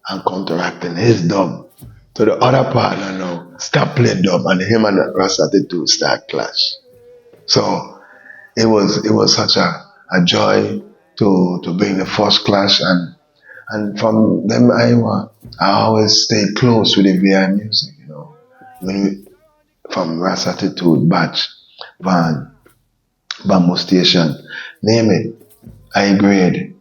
and counteracting his dub to the other partner now. Stop playing dub, and him and Ras Attitude start clash. So it was such a joy to bring the first clash, and from them I always stay close with the VI music, you know. When we, from Ras Attitude, Batch, Van, Bamboo Station, name it, high grade.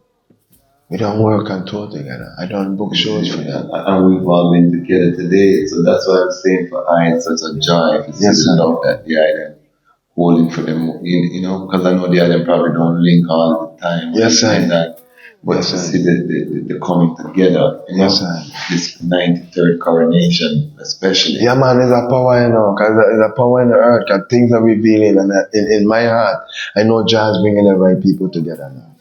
We don't work on tour together. I don't book shows for them. And we've all been together today, so that's why I'm saying for I it's such a joy to see Yes, the love that the island holding for them, you know, because I know the island probably don't link all the time. Yes, and sir. that. But Yes, to sir. see the coming together, you know, Yes, sir. this 93rd coronation, especially. Yeah, man, there's a power, you know, because there's a power in the earth, because things are revealing, and in my heart, I know Jah's bringing the right people together now.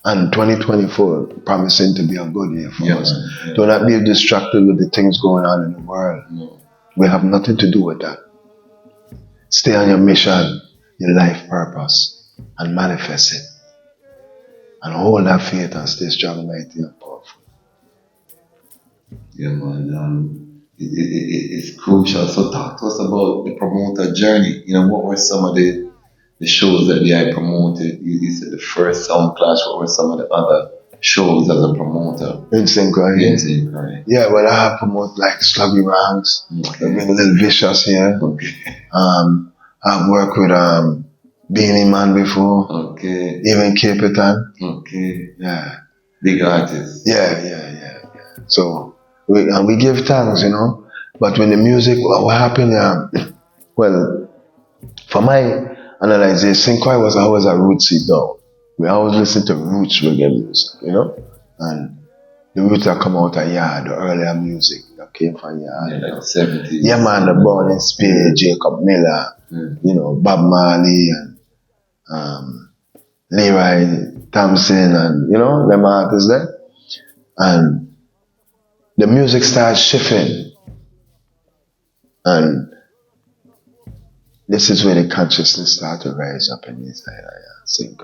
And 2024 promising to be a good year for us. Man, yeah. Do not be distracted with the things going on in the world. No. We have nothing to do with that. Stay on your mission, your life purpose, and manifest it. And hold that faith and stay strong, mighty, and powerful. Yeah, man. It's crucial. So talk to us about the promoter journey. You know, what were some of the shows that I promoted? You said the first Sound Clash. What were some of the other shows as a promoter? In St. Croix. Yeah, well, I have promoted like Sluggy Ranks. Okay. I've been a little vicious here. Okay. I've worked with Beanie Man before. Okay. Even Capitan. Okay. Yeah. Big artists. Yeah. So we give thanks, you know. But when the music, what happened? Well, for my analysis, St. Croix was always a rootsy dog. We always listen to roots reggae music, you know, and the roots that come out of yard, the earlier music that came from yard. Yeah, like the 70s. Yeah, man, the Born in Spade, Jacob Miller, you know, Bob Marley, and Leroy Thompson, and you know, them artists there. And the music started shifting, and this is where the consciousness started to rise up in this sing,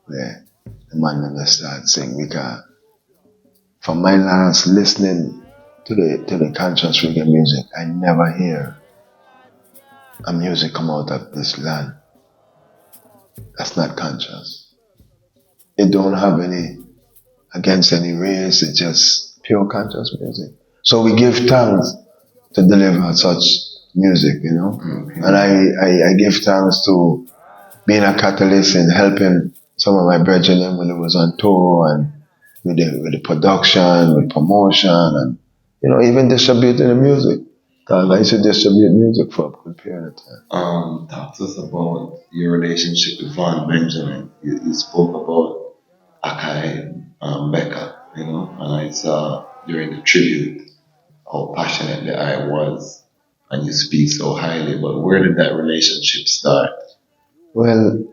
where the man never started singing. Because from my last listening to the conscious reggae music, I never hear a music come out of this land that's not conscious. It don't have any against any race, it's just pure conscious music. So we give thanks to deliver such music, you know. Okay. And I give thanks to being a catalyst in helping some of my brethren when it was on tour, and with the production, with promotion, and you know, even distributing the music. Because I used to distribute music for a good period of time. Talk to us about your relationship with Von Benjamin. You spoke about Akai Becca, you know, and I saw during the tribute how passionate I was, and you speak so highly. But where did that relationship start? Well,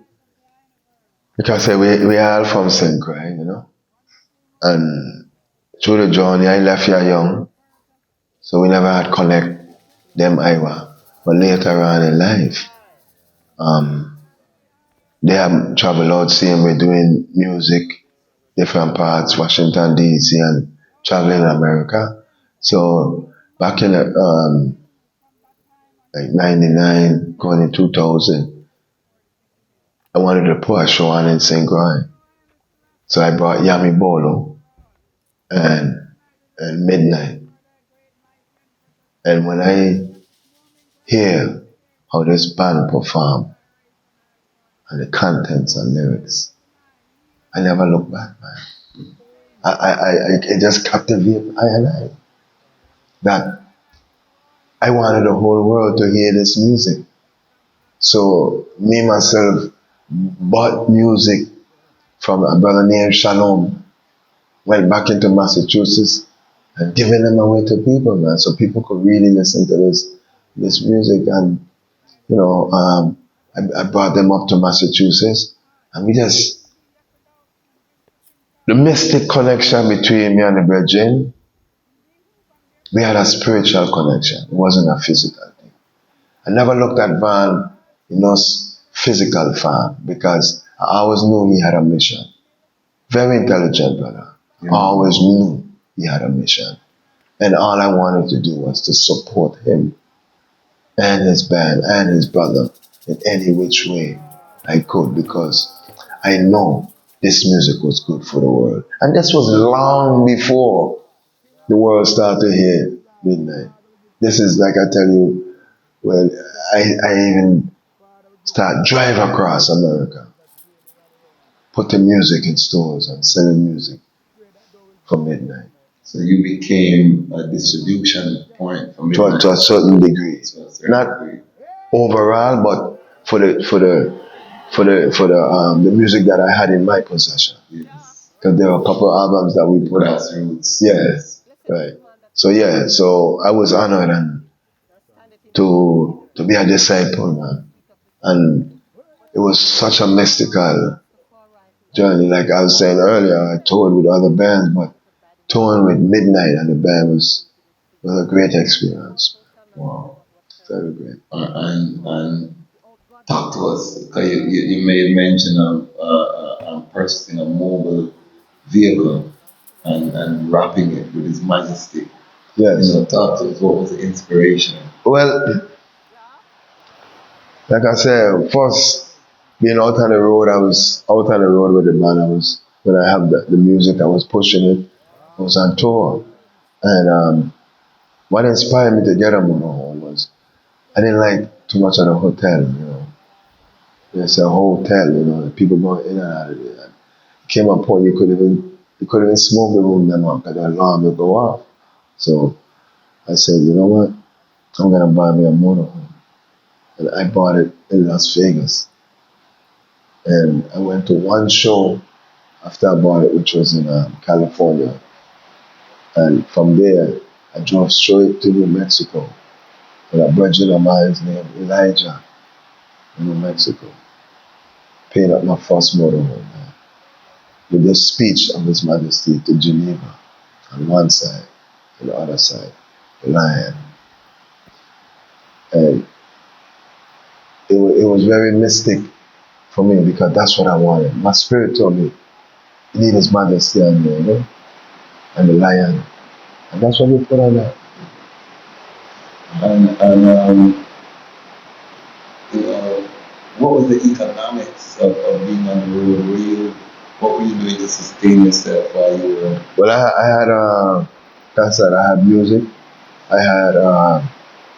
because we are all from St. Croix, you know, and through the journey, I left here young, so we never had connect them Iowa. But later on in life, they have traveled out, seeing we're doing music, different parts, Washington DC, and traveling in America. So back in like 99, going in 2000, I wanted to put a show on in St. Croix. So I brought Yami Bolo and Midnite. And when I hear how this band perform and the contents and lyrics, I never look back, man. It just captivated I and I. That I wanted the whole world to hear this music. So me myself bought music from a brother named Shalom, went back into Massachusetts and giving them away to people, man, so people could really listen to this music. And you know, I brought them up to Massachusetts, and we just, the mystic connection between me and the brethren, we had a spiritual connection. It wasn't a physical thing. I never looked at Van in us physical form, because I always knew he had a mission. Very intelligent brother. Always knew he had a mission. And all I wanted to do was to support him and his band and his brother in any which way I could, because I know this music was good for the world. And this was long before the world started to hear Midnight. This is, like I tell you, when I even start drive across America, putting music in stores and selling music for Midnight. So you became a distribution point for To Midnight. a certain degree. To a certain Not degree. overall, but for the music that I had in my possession. Yes. Because there were a couple of albums that we put out. Grassroots. Yes. Right. So I was honored and to be a disciple, man. And it was such a mystical journey. Like I was saying earlier, I toured with other bands, but touring with Midnight and the band was a great experience. Wow. Very great. And talk to us, because you made mention of purchasing a mobile vehicle and wrapping it with His Majesty. Yes. You know, talk to us, what was the inspiration? Well, like I said, first being out on the road, I was out on the road with the band. When I have the music, I was pushing it. I was on tour. And what inspired me to get a motorhome was I didn't like too much of the hotel, you know. It's a hotel, you know, people going in and out of it. And it came a point you couldn't even smoke the room them up because the alarm would go off. So I said, you know what? I'm gonna buy me a motorhome. And I bought it in Las Vegas. And I went to one show after I bought it, which was in California. And from there, I drove straight to New Mexico. And a brother of mine named Elijah in New Mexico. Paid up my first motorhome, man. With this speech of His Majesty to Geneva on one side, and the other side, the lion. And it was very mystic for me because that's what I wanted. My spirit told me, you need His Majesty on there, you know? And the lion. And that's what we put on that. And you know, what was the economics of being on the road? What were you doing to sustain yourself while you were? Well, I had, like I said, I had music. I had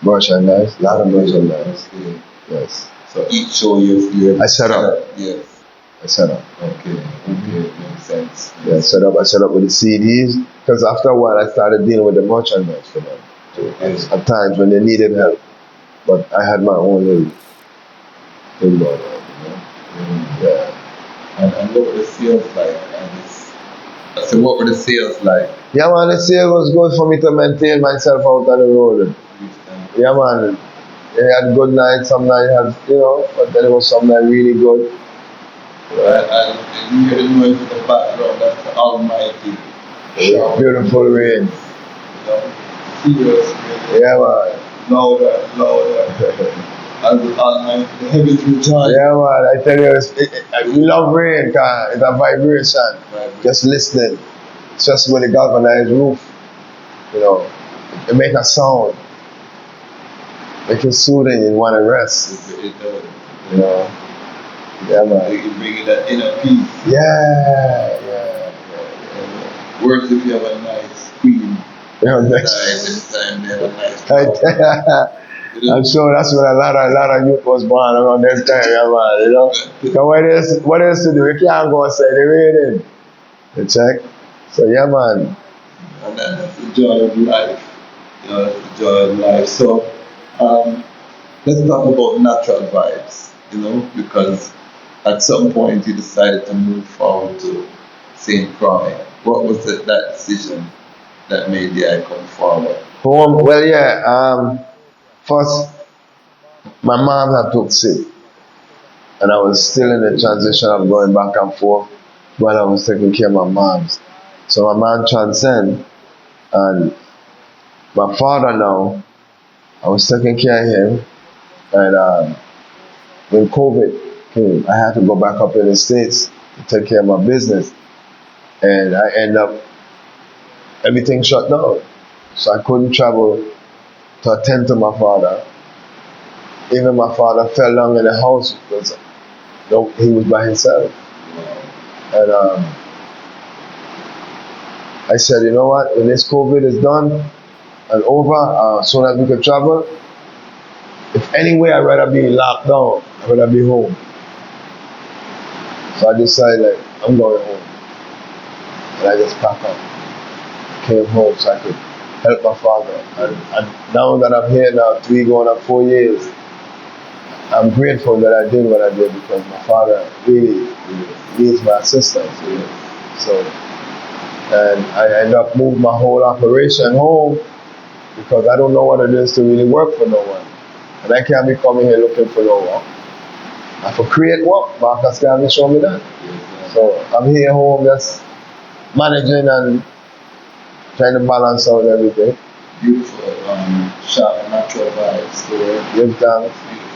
merchandise, a lot of merchandise. Okay. Yes. So each show you I set up. Yes. I set up. Okay. Makes sense. Yeah, I set up with the CDs. Because after a while, I started dealing with the merchandise for them. Yes. At times when they needed help. But I had my own little thing going on, you know? Yeah. And what were the sales like? So what were the sales like? Yeah, man, the sale was good for me to maintain myself out on the road. Yeah, man. It had good nights, some nights had, you know, but then it was some night really good. And you hear the noise in the background, that's the Almighty. Beautiful rain. Serious, Yeah, man. louder. And the Almighty, the heavens rejoice. Yeah, man. I tell you, I love rain, cause it's a vibration. Just listening, especially with the galvanized roof. You know, it make a sound. Make it soothing. You want to rest. It does. You know. Yeah, man. You bring in that inner peace. Yeah. Worse if you have a nice queen. Yeah, This time they have a nice I'm sure that's when a lot of youth was born around this time, yeah, man, you know. So what else to do? We can't go outside the rain. You check? So yeah, man. And that's the joy of life. You know, that's the joy of life. So let's talk about natural vibes, you know, because at some point you decided to move forward to St. Croix. What was that decision that made the eye come forward? Well, yeah. First, my mom had took sick, and I was still in the transition of going back and forth while I was taking care of my mom's. So my mom transcended, and my father now, I was taking care of him, and when COVID came, I had to go back up in the States to take care of my business. and I end up everything shut down. So I couldn't travel to attend to my father. Even my father fell down in the house because he was by himself. And I said, you know what, when this COVID is done and over, so that we can travel, if anyway I'd rather be locked down, I'd rather be home. So I decided I'm going home. And I just packed up, came home so I could help my father. And now that I'm here now, going on 4 years, I'm grateful that I did what I did because my father really needs my assistance. So, and I end up moving my whole operation home because I don't know what it is to really work for no one. And I can't be coming here looking for no work. I have to create work, Marcus can't show me that. So I'm here home just managing and trying to balance out everything. Beautiful shop, natural vibes store. Give thanks. Beautiful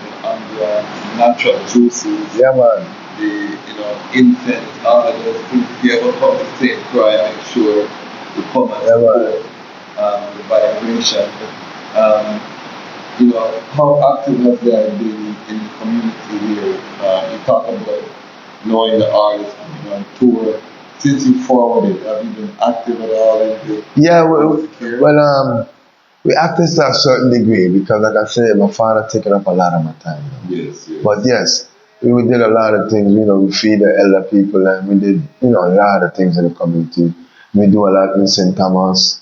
natural juices. Yeah, man. The infant, all of those things. If you ever come to St. Croix, make sure you come and support the vibration. How active has that been in the community here? You talk about knowing the artists coming on tour. Since you forwarded, have you been active at all in the we acted to a certain degree because, like I said, my father taking up a lot of my time. Yes. But yes, we did a lot of things. We feed the elder people, and we did, a lot of things in the community. We do a lot in St. Thomas,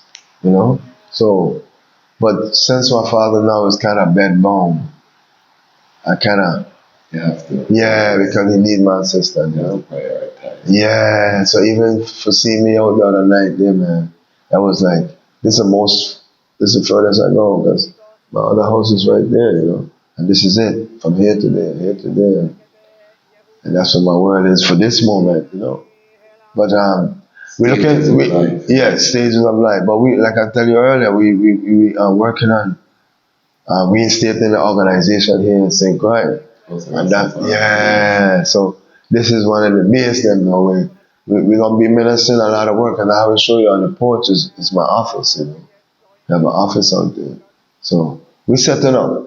So, but since my father now is kind of bedbound, I kind of because he needs my assistance. Prioritize. Yeah, so even for seeing me out the other night there, man, that was like, this is the furthest I go because my other house is right there, and this is it, from here to there, here to there. And that's what my word is for this moment, But we're looking, stages of life. But like I tell you earlier, we are working on reinstating the organization here in St. Croix. And that, so this is one of the biggest things now. We're going to be ministering a lot of work, and I will show you on the porch is my office, I have an office out there. So we're setting up.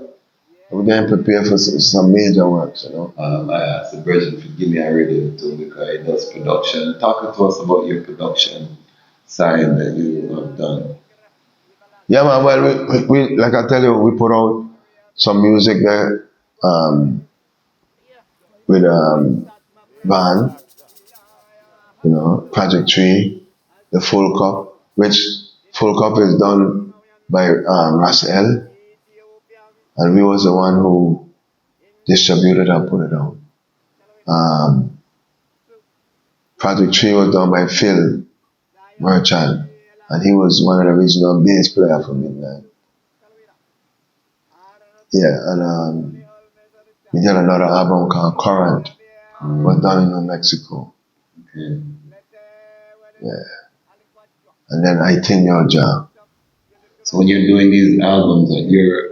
We're getting prepared for some major works, I asked the Virgin to give me a radio too because it does production. Talk to us about your production side that you have done. Yeah, man. Well, we like I tell you, we put out some music there with band, Project Tree, the Full Cup, which Full Cup is done by Ras L, and we was the one who distributed and put it out. Project Tree was done by Phil Merchant, and he was one of the original bass player for Midnite. Yeah, and we did another album called Current, was done in New Mexico. Okay. Yeah. And then I Think Your Job. So when you're doing these albums, you're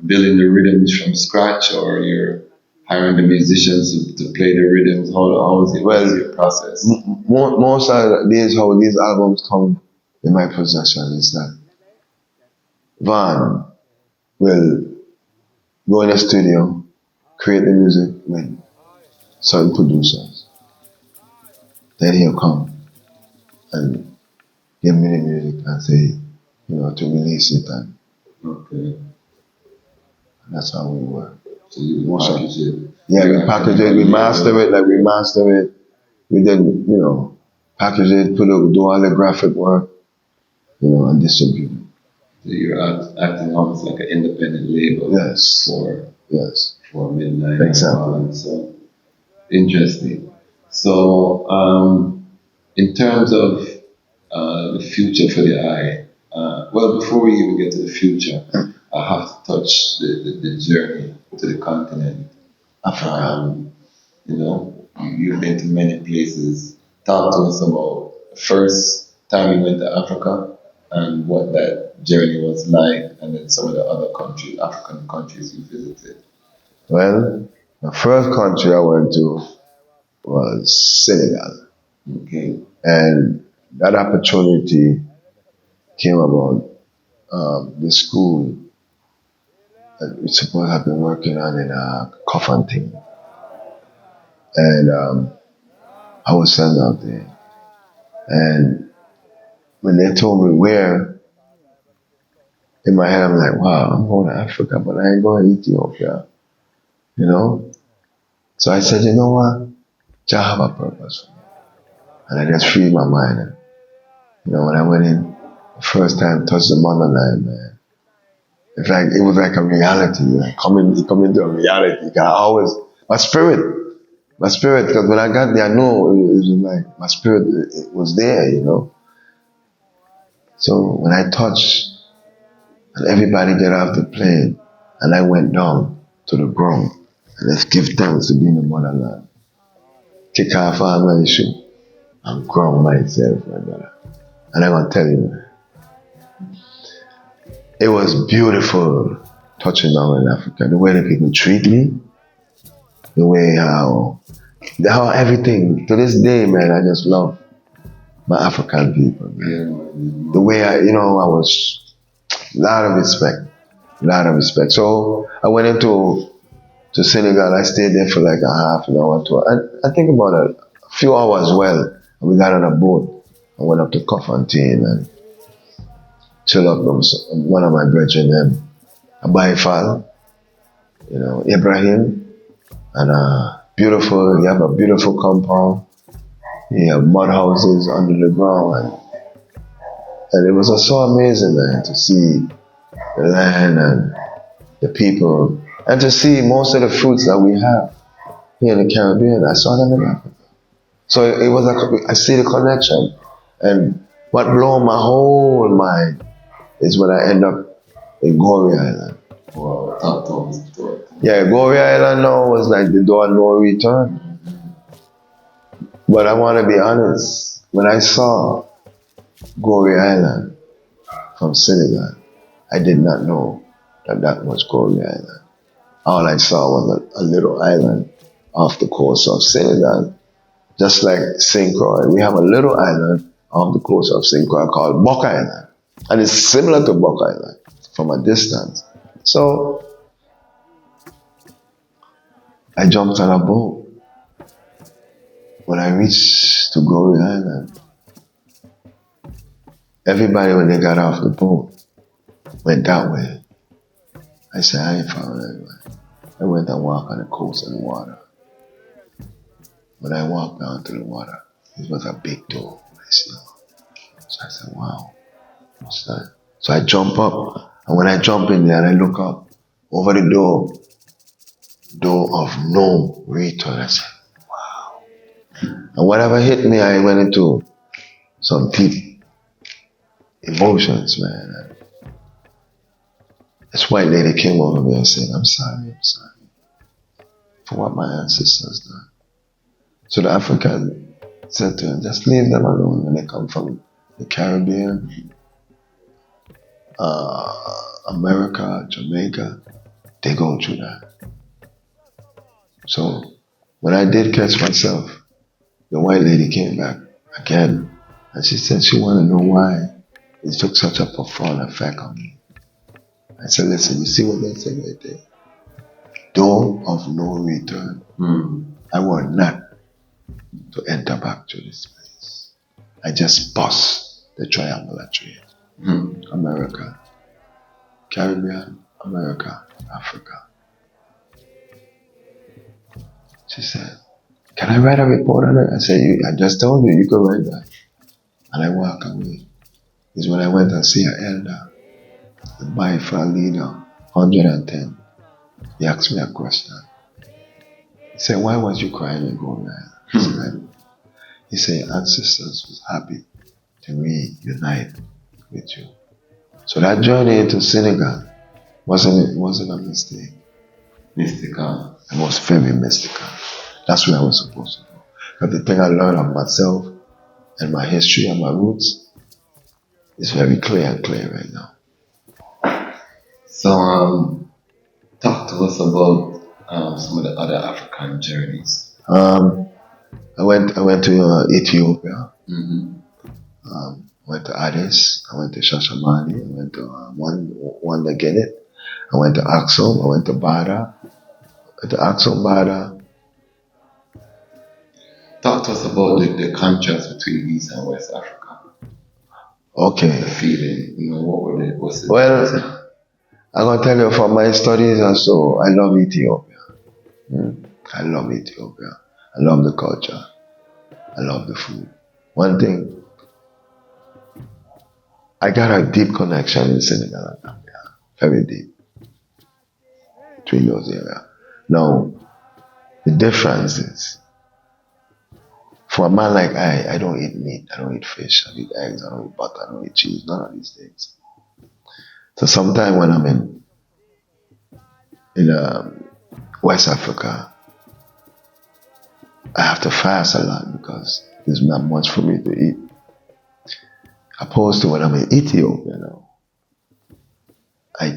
building the rhythms from scratch, or you're hiring the musicians to play the rhythms? How is it? What's your process? Most of these, how these albums come in my possession is that Van will go in the studio, create the music with certain producers. Then he'll come and give me the music and say, to release it. And okay. That's how we work. So you package it? Yeah, we package it, we master it. We then, package it, do all the graphic work, and distribute it. So you're acting almost like an independent label. Yes. For Midnite. Exactly. So interesting. So in terms of the future for the eye, before we even get to the future, I have to touch the journey to the continent. Africa. You've been to many places. Talk to us about the first time you went to Africa and what that journey was like, and then some of the other countries, African countries you visited. Well, the first country I went to was Senegal. Okay. And that opportunity came about. The school that we supposed to have been working on in a coffin thing. And I was sent out there. And when they told me where, in my head I'm like, wow, I'm going to Africa, but I ain't going to Ethiopia, you know? So I said, you know what? Jah have a purpose for me. And I just freed my mind. And, you know, when I went in, the first time touched the motherland, man, it was like a reality, like coming to a reality. I always, my spirit, because when I got there, I know it was like, my spirit, it was there, you know? So when I touched, and everybody get off the plane, and I went down to the ground, and let's give thanks to be in the motherland. Kick off all my shoe, and ground myself, my brother. And I'm gonna tell you, man, it was beautiful touching down in Africa. The way the people treat me, the way how everything, to this day, man, I just love my African people, man. The way I was, a lot of respect. So I went into Senegal. I stayed there for like a half an hour and I think about a few hours well. And we got on a boat. I went up to Kofantin and chill up with one of my brethren, Abaifal, you know, Ibrahim, and you have a beautiful compound. You have mud houses under the ground, and it was just so amazing, man, to see the land and the people, and to see most of the fruits that we have here in the Caribbean. I saw them in Africa. So it was like, I see the connection. And what blew my whole mind is when I end up in Goree Island. Wow, talk to us. Yeah, Goree Island now was like the door no return. But I want to be honest, when I saw Goree Island from Senegal, I did not know that was Goree Island. All I saw was a little island off the coast of Senegal, just like St. Croix. We have a little island off the coast of St. Croix called Buck Island. And it's similar to Buck Island from a distance. So I jumped on a boat. When I reached to Goree Island, everybody, when they got off the boat, went that way. I said, I ain't following anybody. I went and walked on the coast of the water. When I walked down to the water, it was a big door. So I said, wow, what's that? So I jump up, and when I jump in there and I look up, over the door of no return, I said, wow. And whatever hit me, I went into some deep emotions, man. This white lady came over me and said, I'm sorry for what my ancestors done. So the African said to her, just leave them alone when they come from the Caribbean, America, Jamaica, they go through that. So when I did catch myself, the white lady came back again and she said she wanted to know why it took such a profound effect on me. I said, listen, you see what they say right there? Door of no return. I want not to enter back to this place. I just bust the triangular trade. America, Caribbean, America, Africa. She said, can I write a report on it? I said, I just told you, you can write that. And I walk away. It's when I went and see an elder, the Biafra leader, 110. He asked me a question. He said, why was you crying in Goree Island? He said, your ancestors was happy to reunite with you. So that journey into Senegal wasn't a mistake. Mystical. It was very mystical. That's where I was supposed to go. But the thing I learned of myself and my history and my roots is very clear right now. So, talk to us about some of the other African journeys. I went to Ethiopia. Went to Addis, I went to Shashamani, I went to one to get it. I went to Axum, I went to Bada. Went to Axum, Bada. Talk to us about the contrast between East and West Africa. Okay. The feeling, what's it? Well, I'm going to tell you from my studies and so, I love Ethiopia. I love Ethiopia. I love the culture. I love the food. One thing, I got a deep connection in Senegal and Gambia. Very deep. Between those areas. Now, the difference is, for a man like I don't eat meat, I don't eat fish, I don't eat eggs, I don't eat butter, I don't eat cheese, none of these things. So sometimes when I'm in West Africa, I have to fast a lot because there's not much for me to eat. Opposed to when I'm in Ethiopia now, I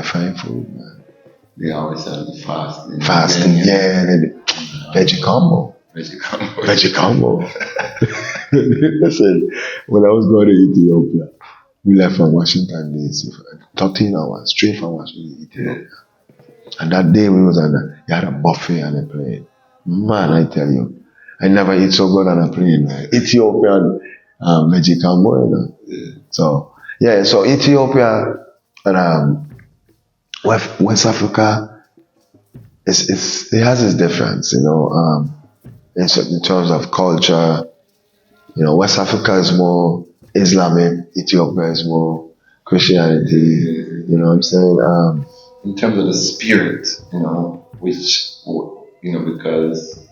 find food, man. They always have the fasting. Fasting, yeah. Veggie combo. Veggie combo. Listen, when I was going to Ethiopia, we left from Washington DC, 13 hours, straight from Washington to Ethiopia. And that day we was you had a buffet on the plane. Man, I tell you, I never eat so good on a plane. Ethiopian veggie combo, So Ethiopia and West Africa, it has its difference, in terms of culture. West Africa is more Islamic, Ethiopia is more Christianity. You know what I'm saying? In terms of the spirit, because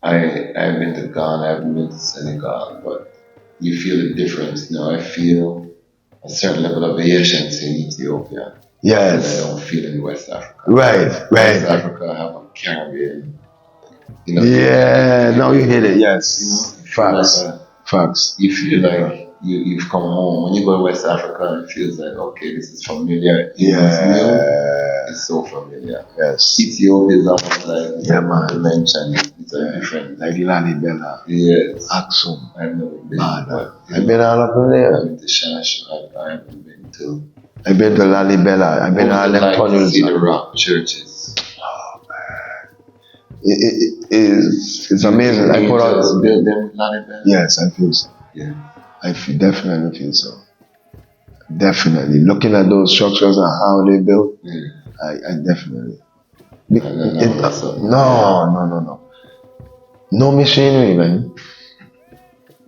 I've been to Ghana, I haven't been to Senegal, but you feel the difference. I feel a certain level of patience in Ethiopia. Yes. That I don't feel in West Africa. Right. West Africa have a Caribbean. Yeah, no, you hit it. Yes. Facts. You feel like you've come home. When you go to West Africa, it feels like, okay, this is familiar. It's so familiar. Yes. Ethiopia is almost like, man. mentioned, it's a different. Like Lalibela. Yes. Axum. I've never been. I've been all up in there. I've been to Shash. I haven't been to. I've been to Lalibela. I've been to all them tunnels. See the rock churches. Oh man. It's amazing. I put out. Build them with Lalibela? Yes, I feel so. Yeah. Definitely feel so. Definitely. Looking at those structures and how they built, I definitely. No. No machinery, man.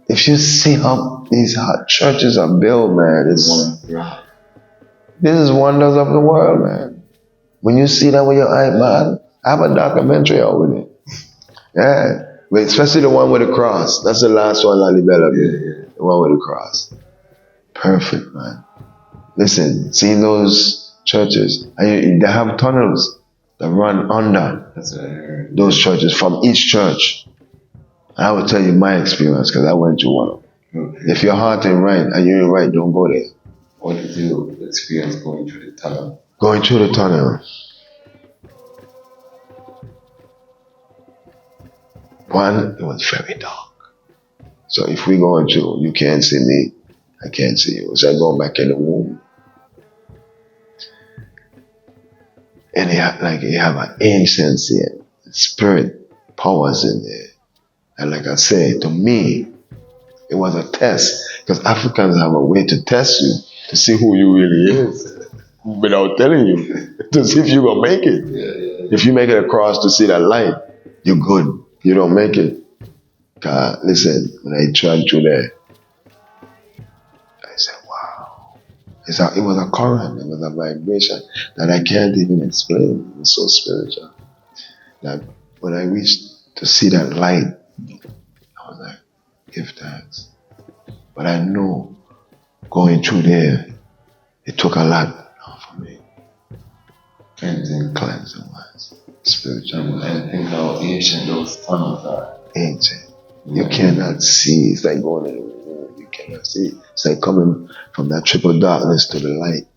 If you see how these churches are built, man, this is wonders of the world, man. When you see that with your eye, man, I have a documentary out with it. Yeah. But especially the one with the cross. That's the last one Lalibela did. The one with the cross. Perfect, man. Listen, seeing those churches, they have tunnels that run under those churches from each church. I will tell you my experience because I went to one of them. Okay. If your heart ain't right and you ain't right, don't go there. What did you experience going through the tunnel? Going through the tunnel. One, it was very dark. So if we going through, you can't see me, I can't see you. So I go back in the womb. And you have an ancient spirit powers in there. And like I said, to me, it was a test. Because Africans have a way to test you, to see who you really is, without telling you, to see if you're going to make it. Yeah. If you make it across to see that light, you're good. You don't make it. Listen, when I tried through there, I said, wow. It was a current, it was a vibration that I can't even explain. It was so spiritual. That when I reached to see that light, I was like, give thanks. But I know going through there, it took a lot for me. Cleansing wise. Spiritual. And think how ancient those tunnels are. Ancient. You cannot see. It's like going in a room. You cannot see. It's like coming from that triple darkness to the light.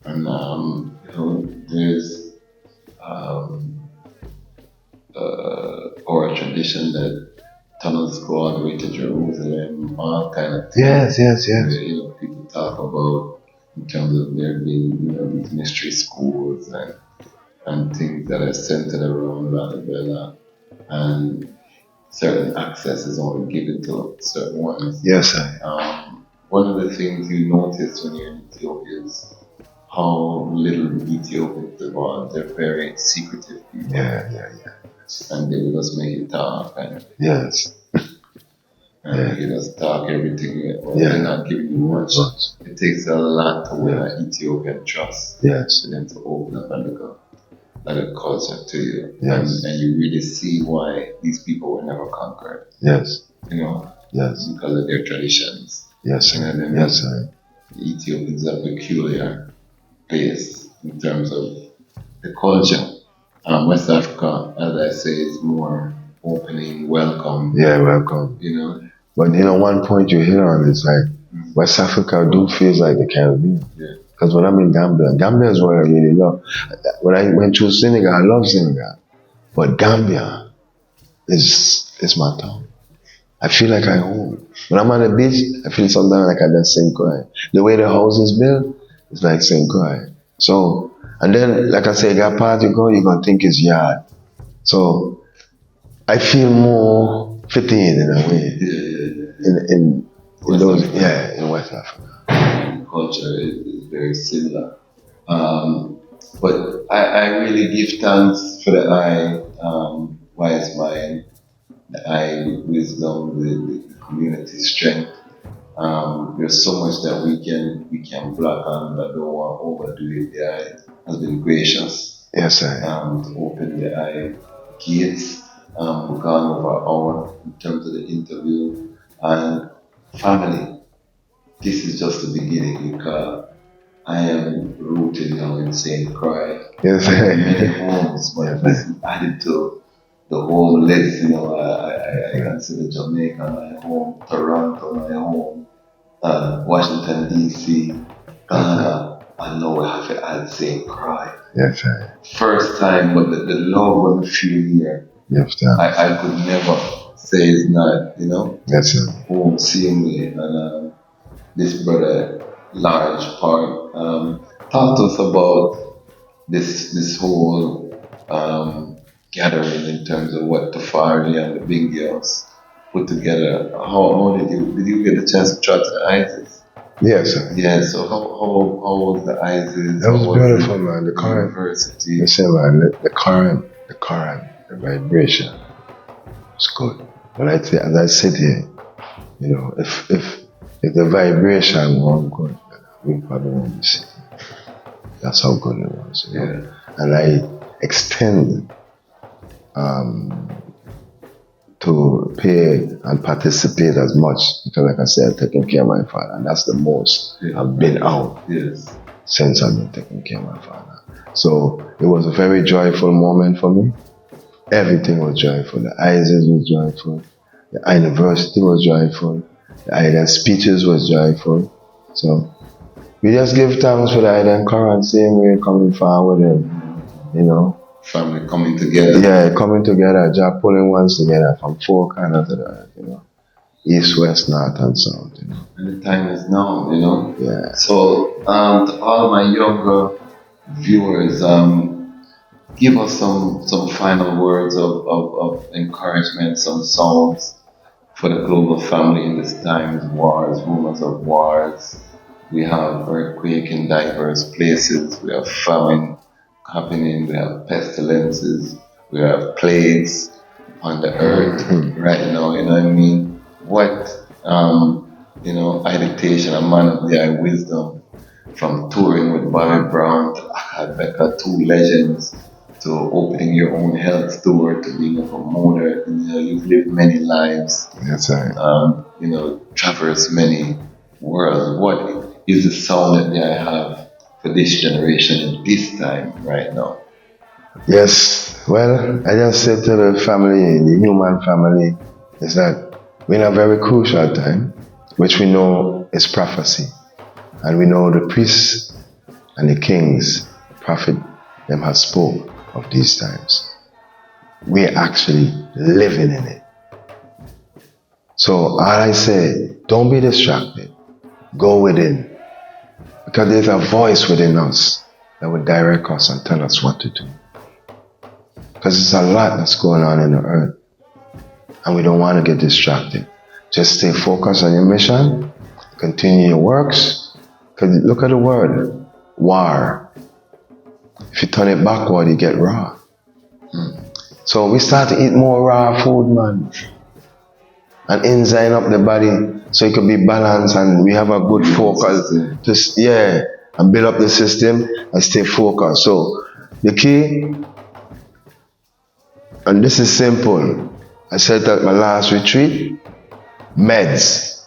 And there's oral tradition that tunnels go all the way to Jerusalem, all kind of things. Yes. People talk about in terms of there being, these mystery schools and things that are centered around Lalibela, and certain access is only given to certain ones. Yes, one of the things you notice when you're in Ethiopia is how little the Ethiopians evolve. They're very secretive people. Yeah. And they will just make you talk. And Yes. you just talk everything. They're not giving you much. It takes a lot to win an Ethiopian trust. Yes. For them to open up and look like a culture to you. Yes. And you really see why these people were never conquered. Yes. Yes. Because of their traditions. Yes. Yes, sir. Ethiopians are peculiar place in terms of the culture. West Africa, as I say, is more opening, welcome. Yeah, welcome. But one point you hit on is like West Africa do feels like the Caribbean. Yeah. Because when I'm in Gambia is what I really love. When I went to Senegal, I love Senegal. But Gambia is my town. I feel like I'm home. When I'm on the beach, I feel sometimes like I just sing Croix. The way the house is built, it's like sing Croix. So, and then, like I say, that part you're going to think it's yard. So, I feel more fitting in a way. In those, in West Africa. The culture is very similar. But I really give thanks for the wise mind, the wisdom, the community strength. There's so much that we can block on, but don't want to overdo it. The eye has been gracious. Yes, sir. To open the eye gates. We've gone over an hour in terms of the interview. And family, this is just the beginning, because I am rooted now in St. Croix. Yes, many homes, but this is added to the whole list. I consider Jamaica my home, Toronto my home, Washington DC, Ghana, and now we have to add St. Croix. Yes, sir. First time, but the love when I feel here, yes, sir. I could never say it's not, Yes, sir. Home, same way. And this brother, large part, talk to us about this whole gathering in terms of what Tafari and the big girls put together. How did you get a chance to try to the ISIS? Yes, sir. Yeah, so how was the ISIS? That was beautiful, man. The current university. Listen, man, the current, the vibration was good. But as I said here, if the vibration wasn't good, we probably won't be sitting. That's how good it was. And I extend to pay and participate as much, because like I said, taking care of my father, and that's the most I've been out since I've been taking care of my father. So it was a very joyful moment for me. Everything was joyful. The ISIS was joyful. The university was joyful. The Iden speeches was joyful. So we just give thanks for the Iden current, same way coming forward and, family coming together. Yeah, coming together, just pulling ones together from four corners of the earth, east, west, north, and south. And the time is now, Yeah. So, to all my younger viewers, give us some final words of encouragement, some songs for the global family in this times, wars, rumors of wars. We have earthquake in diverse places. We have famine happening. We have pestilences. We have plagues on the earth right now. You know what I mean? What meditation, a man of the eye wisdom, from touring with Bobby Brown to Akadbeka, two legends, to opening your own health store, to being a promoter. You've lived many lives. That's right. Traversed many worlds. What is the sound that I have for this generation at this time right now? Yes. Well, I just said to the family, the human family, is that we're in a very crucial time, which we know is prophecy. And we know the priests and the kings, the prophet, them have spoke of these times. We're actually living in it. So all I say, don't be distracted. Go within. Because there's a voice within us that will direct us and tell us what to do. Because there's a lot that's going on in the earth. And we don't want to get distracted. Just stay focused on your mission. Continue your works. Because look at the word, war. If you turn it backward, you get raw. So we start to eat more raw food, man. And enzyme up the body so it can be balanced and we have a good focus. And build up the system and stay focused. So the key, and this is simple. I said that my last retreat, meds.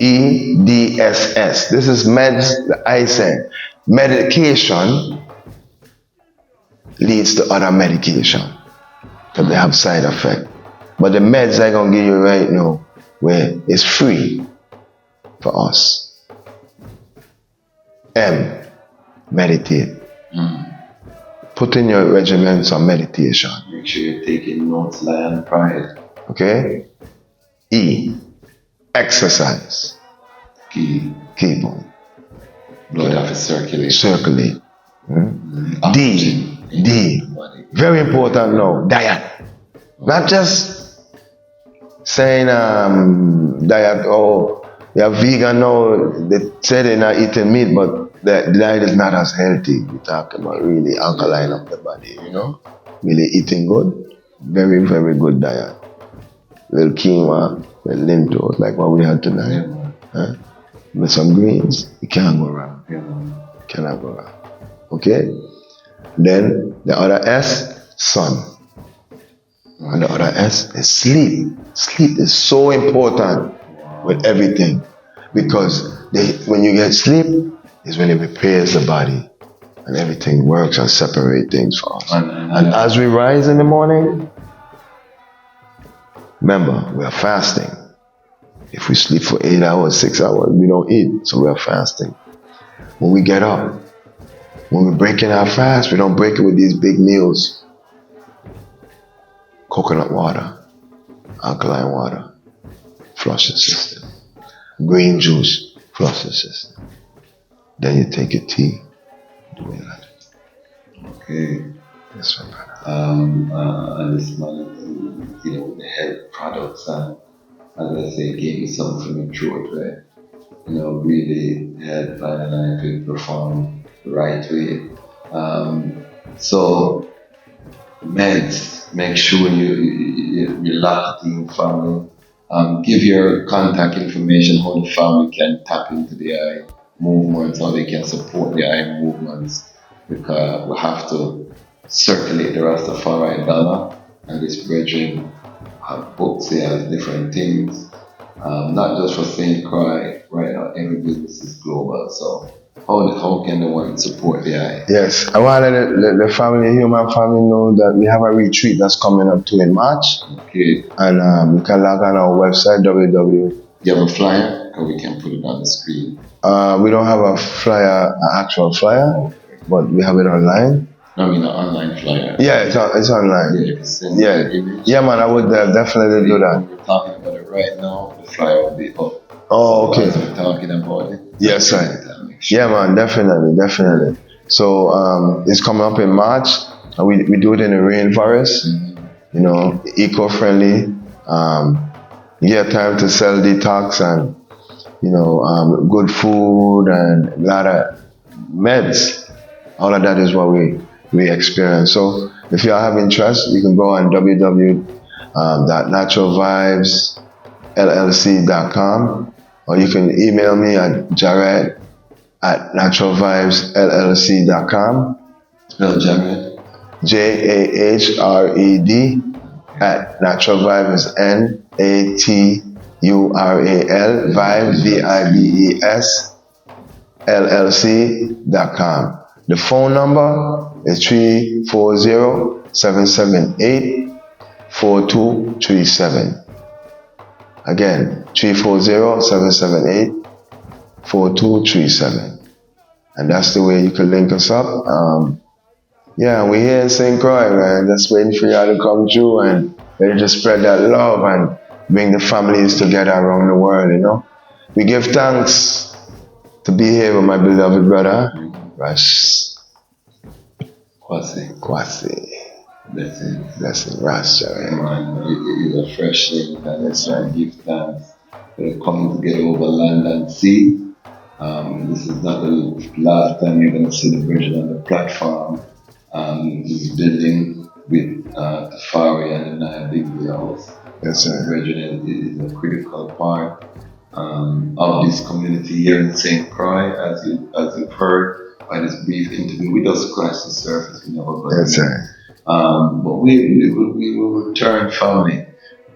MEDSS. This is meds, I said. Medication leads to other medication because they have side effect. But the meds I'm gonna give you right now, where it's free for us. Meditate. Put in your regiments on meditation. Make sure you're taking notes, Lion Pride. Okay? Exercise. Keep Keep on. blood off is circulate. Circulate. Oxygen. D. Very important now. Diet. Not just saying diet, you're vegan now, they say they're not eating meat, but the diet is not as healthy. We're talking about really alkaline up the body, you know? Really eating good. Very, very good diet. Little quinoa, little lentils, like what we had tonight. With some greens, you can't go wrong. Cannot go wrong. Okay? Then the other S, sun. And the other S is sleep. Sleep is so important with everything. Because when you get sleep, is when it repairs the body. And everything works and separates things for us. And as we rise in the morning, remember, we are fasting. If we sleep for 8 hours, 6 hours, we don't eat, so we are fasting. When we get up, when we're breaking our fast, we don't break it with these big meals. Coconut water, alkaline water, flush the system. Green juice, flush the system. Then you take your tea, do that. Okay. Yes, my brother. And this man, with the health products and as I say, gave me something from the throat where, really help and I could perform the right way. So meds, make sure you lock it in family. Give your contact information how the family can tap into the eye movements, how they can support the eye movements, because we have to circulate the Ras Tafari dollar, and this brethren have books here as different things, not just for St. Croix. Right now every business is global, so how can the one support the eye? Yes, I want to let the family, human family, know that we have a retreat that's coming up too in March. Okay. And you can log on our website, www. You have a flyer? Or we can put it on the screen? We don't have a flyer, an actual flyer, but we have it online. No, I mean an online flyer. Yeah, it's online. Yeah, you can send the image. Yeah, man, I would definitely do that. We're talking about it right now. The flyer will be up. Oh, okay. As we're talking about it. Yes, sir. Yeah, man, definitely. So it's coming up in March, and we do it in the rainforest. Eco-friendly. You get time to sell detox and good food and a lot of meds. All of that is what we experience. So if you have interest, you can go on www.naturalvibesllc.com, or you can email me at jared@naturalvibesllc.com. Spell Jared. JAHRED at Natural Vibe is NATURAL Vibes VIBES LLC.com. The phone number is 340-778-4237. Again, 340-778-4237. And that's the way you can link us up. We're here in St. Croix, man. Just waiting for y'all to come through and ready to spread that love and bring the families together around the world, you know. We give thanks to be here with my beloved brother, Ras Kwasi. Blessing, Ras Jared. Man, it is a fresh thing, and let's try and give thanks for coming together over land and sea. This is not the last time you're going to see the Bridget on the platform. He's building with Tafari and the Big House. Yes, sir. Bridget is a critical part of this community here in St. Croix, as you've heard by this brief interview. We just scratched the surface, we never got Yes, sir. but we will return, family.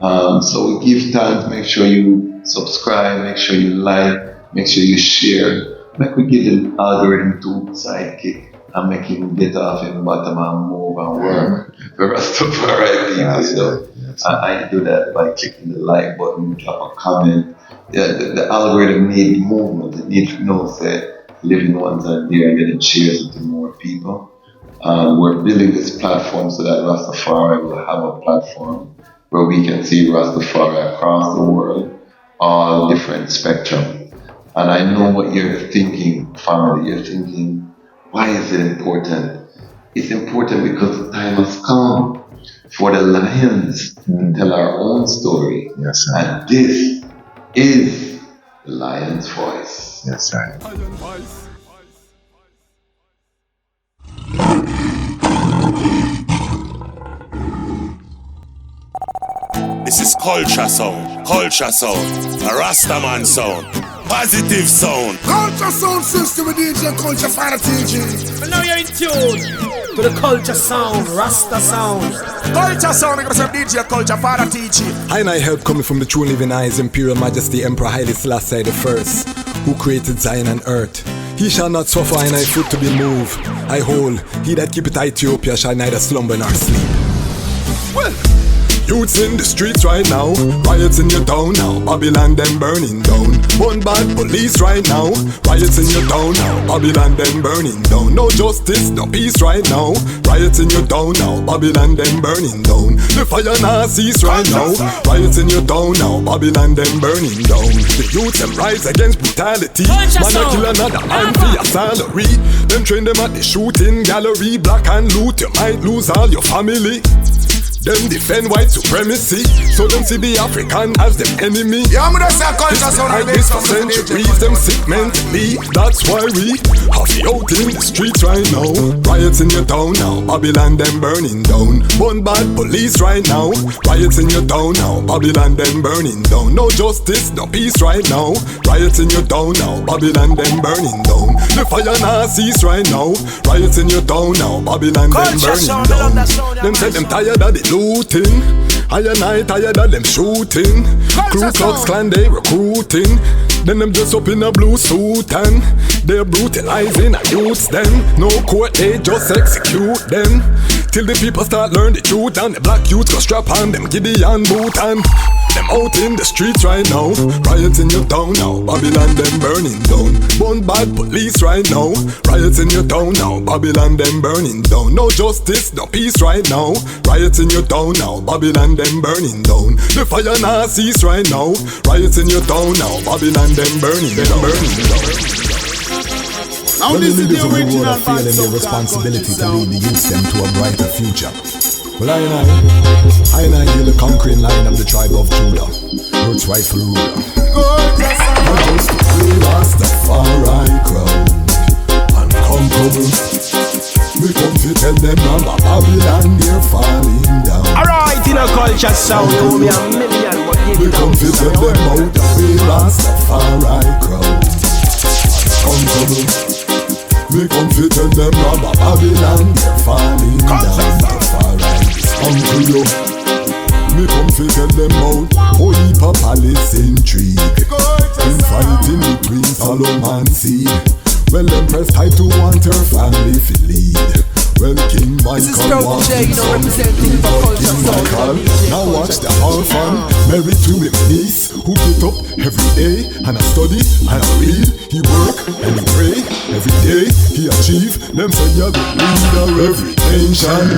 So we give thanks. Make sure you subscribe, make sure you like, make sure you share. Make we give the algorithm to sidekick and make him get off in the bottom and move and work. The rest of our right people, you know. I do that by clicking the like button, drop a comment. Yeah, the algorithm needs movement. It needs to know that living ones are there and getting cheers to more people. We're building this platform so that Rastafari will have a platform where we can see Rastafari across the world, all different spectrum. And I know what you're thinking, family. You're thinking, why is it important? It's important because the time has come for the lions to tell our own story. Yes, sir. And this is the lion's voice. Yes, sir. This is culture sound, a Rastaman sound, positive sound. Culture sound system with DJ Culture Fire TG. And now you're in tune to the culture sound, Rasta sound. Culture sound, because of DJ Culture Fire TG. And I help coming from the true living eyes, Imperial Majesty Emperor Haile Selassie the First, who created Zion and earth. He shall not suffer and I foot to be moved. I hold, he that keepeth Ethiopia shall neither slumber nor sleep. Well, youths in the streets right now, riots in your town now, Babylon them burning down. One bad police right now, riots in your town now, Babylon them burning down. No justice, no peace right now, riots in your town now, Babylon them burning down. The fire now cease right now, riots in your town now, Babylon them burning down. The youths them rise against brutality, man a kill another man for your salary. Them train them at the shooting gallery, black and loot, you might lose all your family. Them defend white supremacy, so them see the African as them enemy. Yeah, I'm gonna say culture sound like this for centuries, them sick mentally. That's why we have the out in the streets right now. Riots in your town now, Babylon them burning down. One bad police right now, riots in your town now, Babylon them burning down. No justice, no peace right now, riots in your town now, Babylon them burning down. The fire now cease right now, riots in your town now, Babylon them burning down. Them say them tired of the looting, I and I tired of them shooting. Croix clan they recruiting, then them just up in a blue suit and they're brutalizing our youths then. No court, they just execute them till the people start learn the truth. And the black youths go strap on them Gideon boot and them out in the streets right now. Riots in your town now, Babylon them burning down. One bad police right now, riots in your town now, Babylon them burning down. No justice, no peace right now, riots in your town now, Babylon them burning down. The fire now cease right now, riots in your town now, Babylon them burning down. Now When this the is leaders the of the world original are feeling their Vibes responsibility to sound. lead the youth them to a brighter future. Well, I and I hear the conquering line of the tribe of Judah, Earth's rightful ruler. I just play Rastafari crowd, unconquerable. We come to tell them about Babylon, they're falling down. Alright, in a culture sound, you owe me a million, but give We it come out. to tell them about the way Rastafari crowd, unconquerable. We come to tell them about Babylon, they're falling down. Tafari is uncle yo. We come to tell them about Holy Palace intrigue, infighting between Solomon seed. Well, Empress tied to want her family to lead. Well, King Michael wants his son King Michael. Now watch the whole fun. Married to him niece, who get up every day and I study and I read. He work and he pray every day. He achieve. Them say you're the leader of every nation.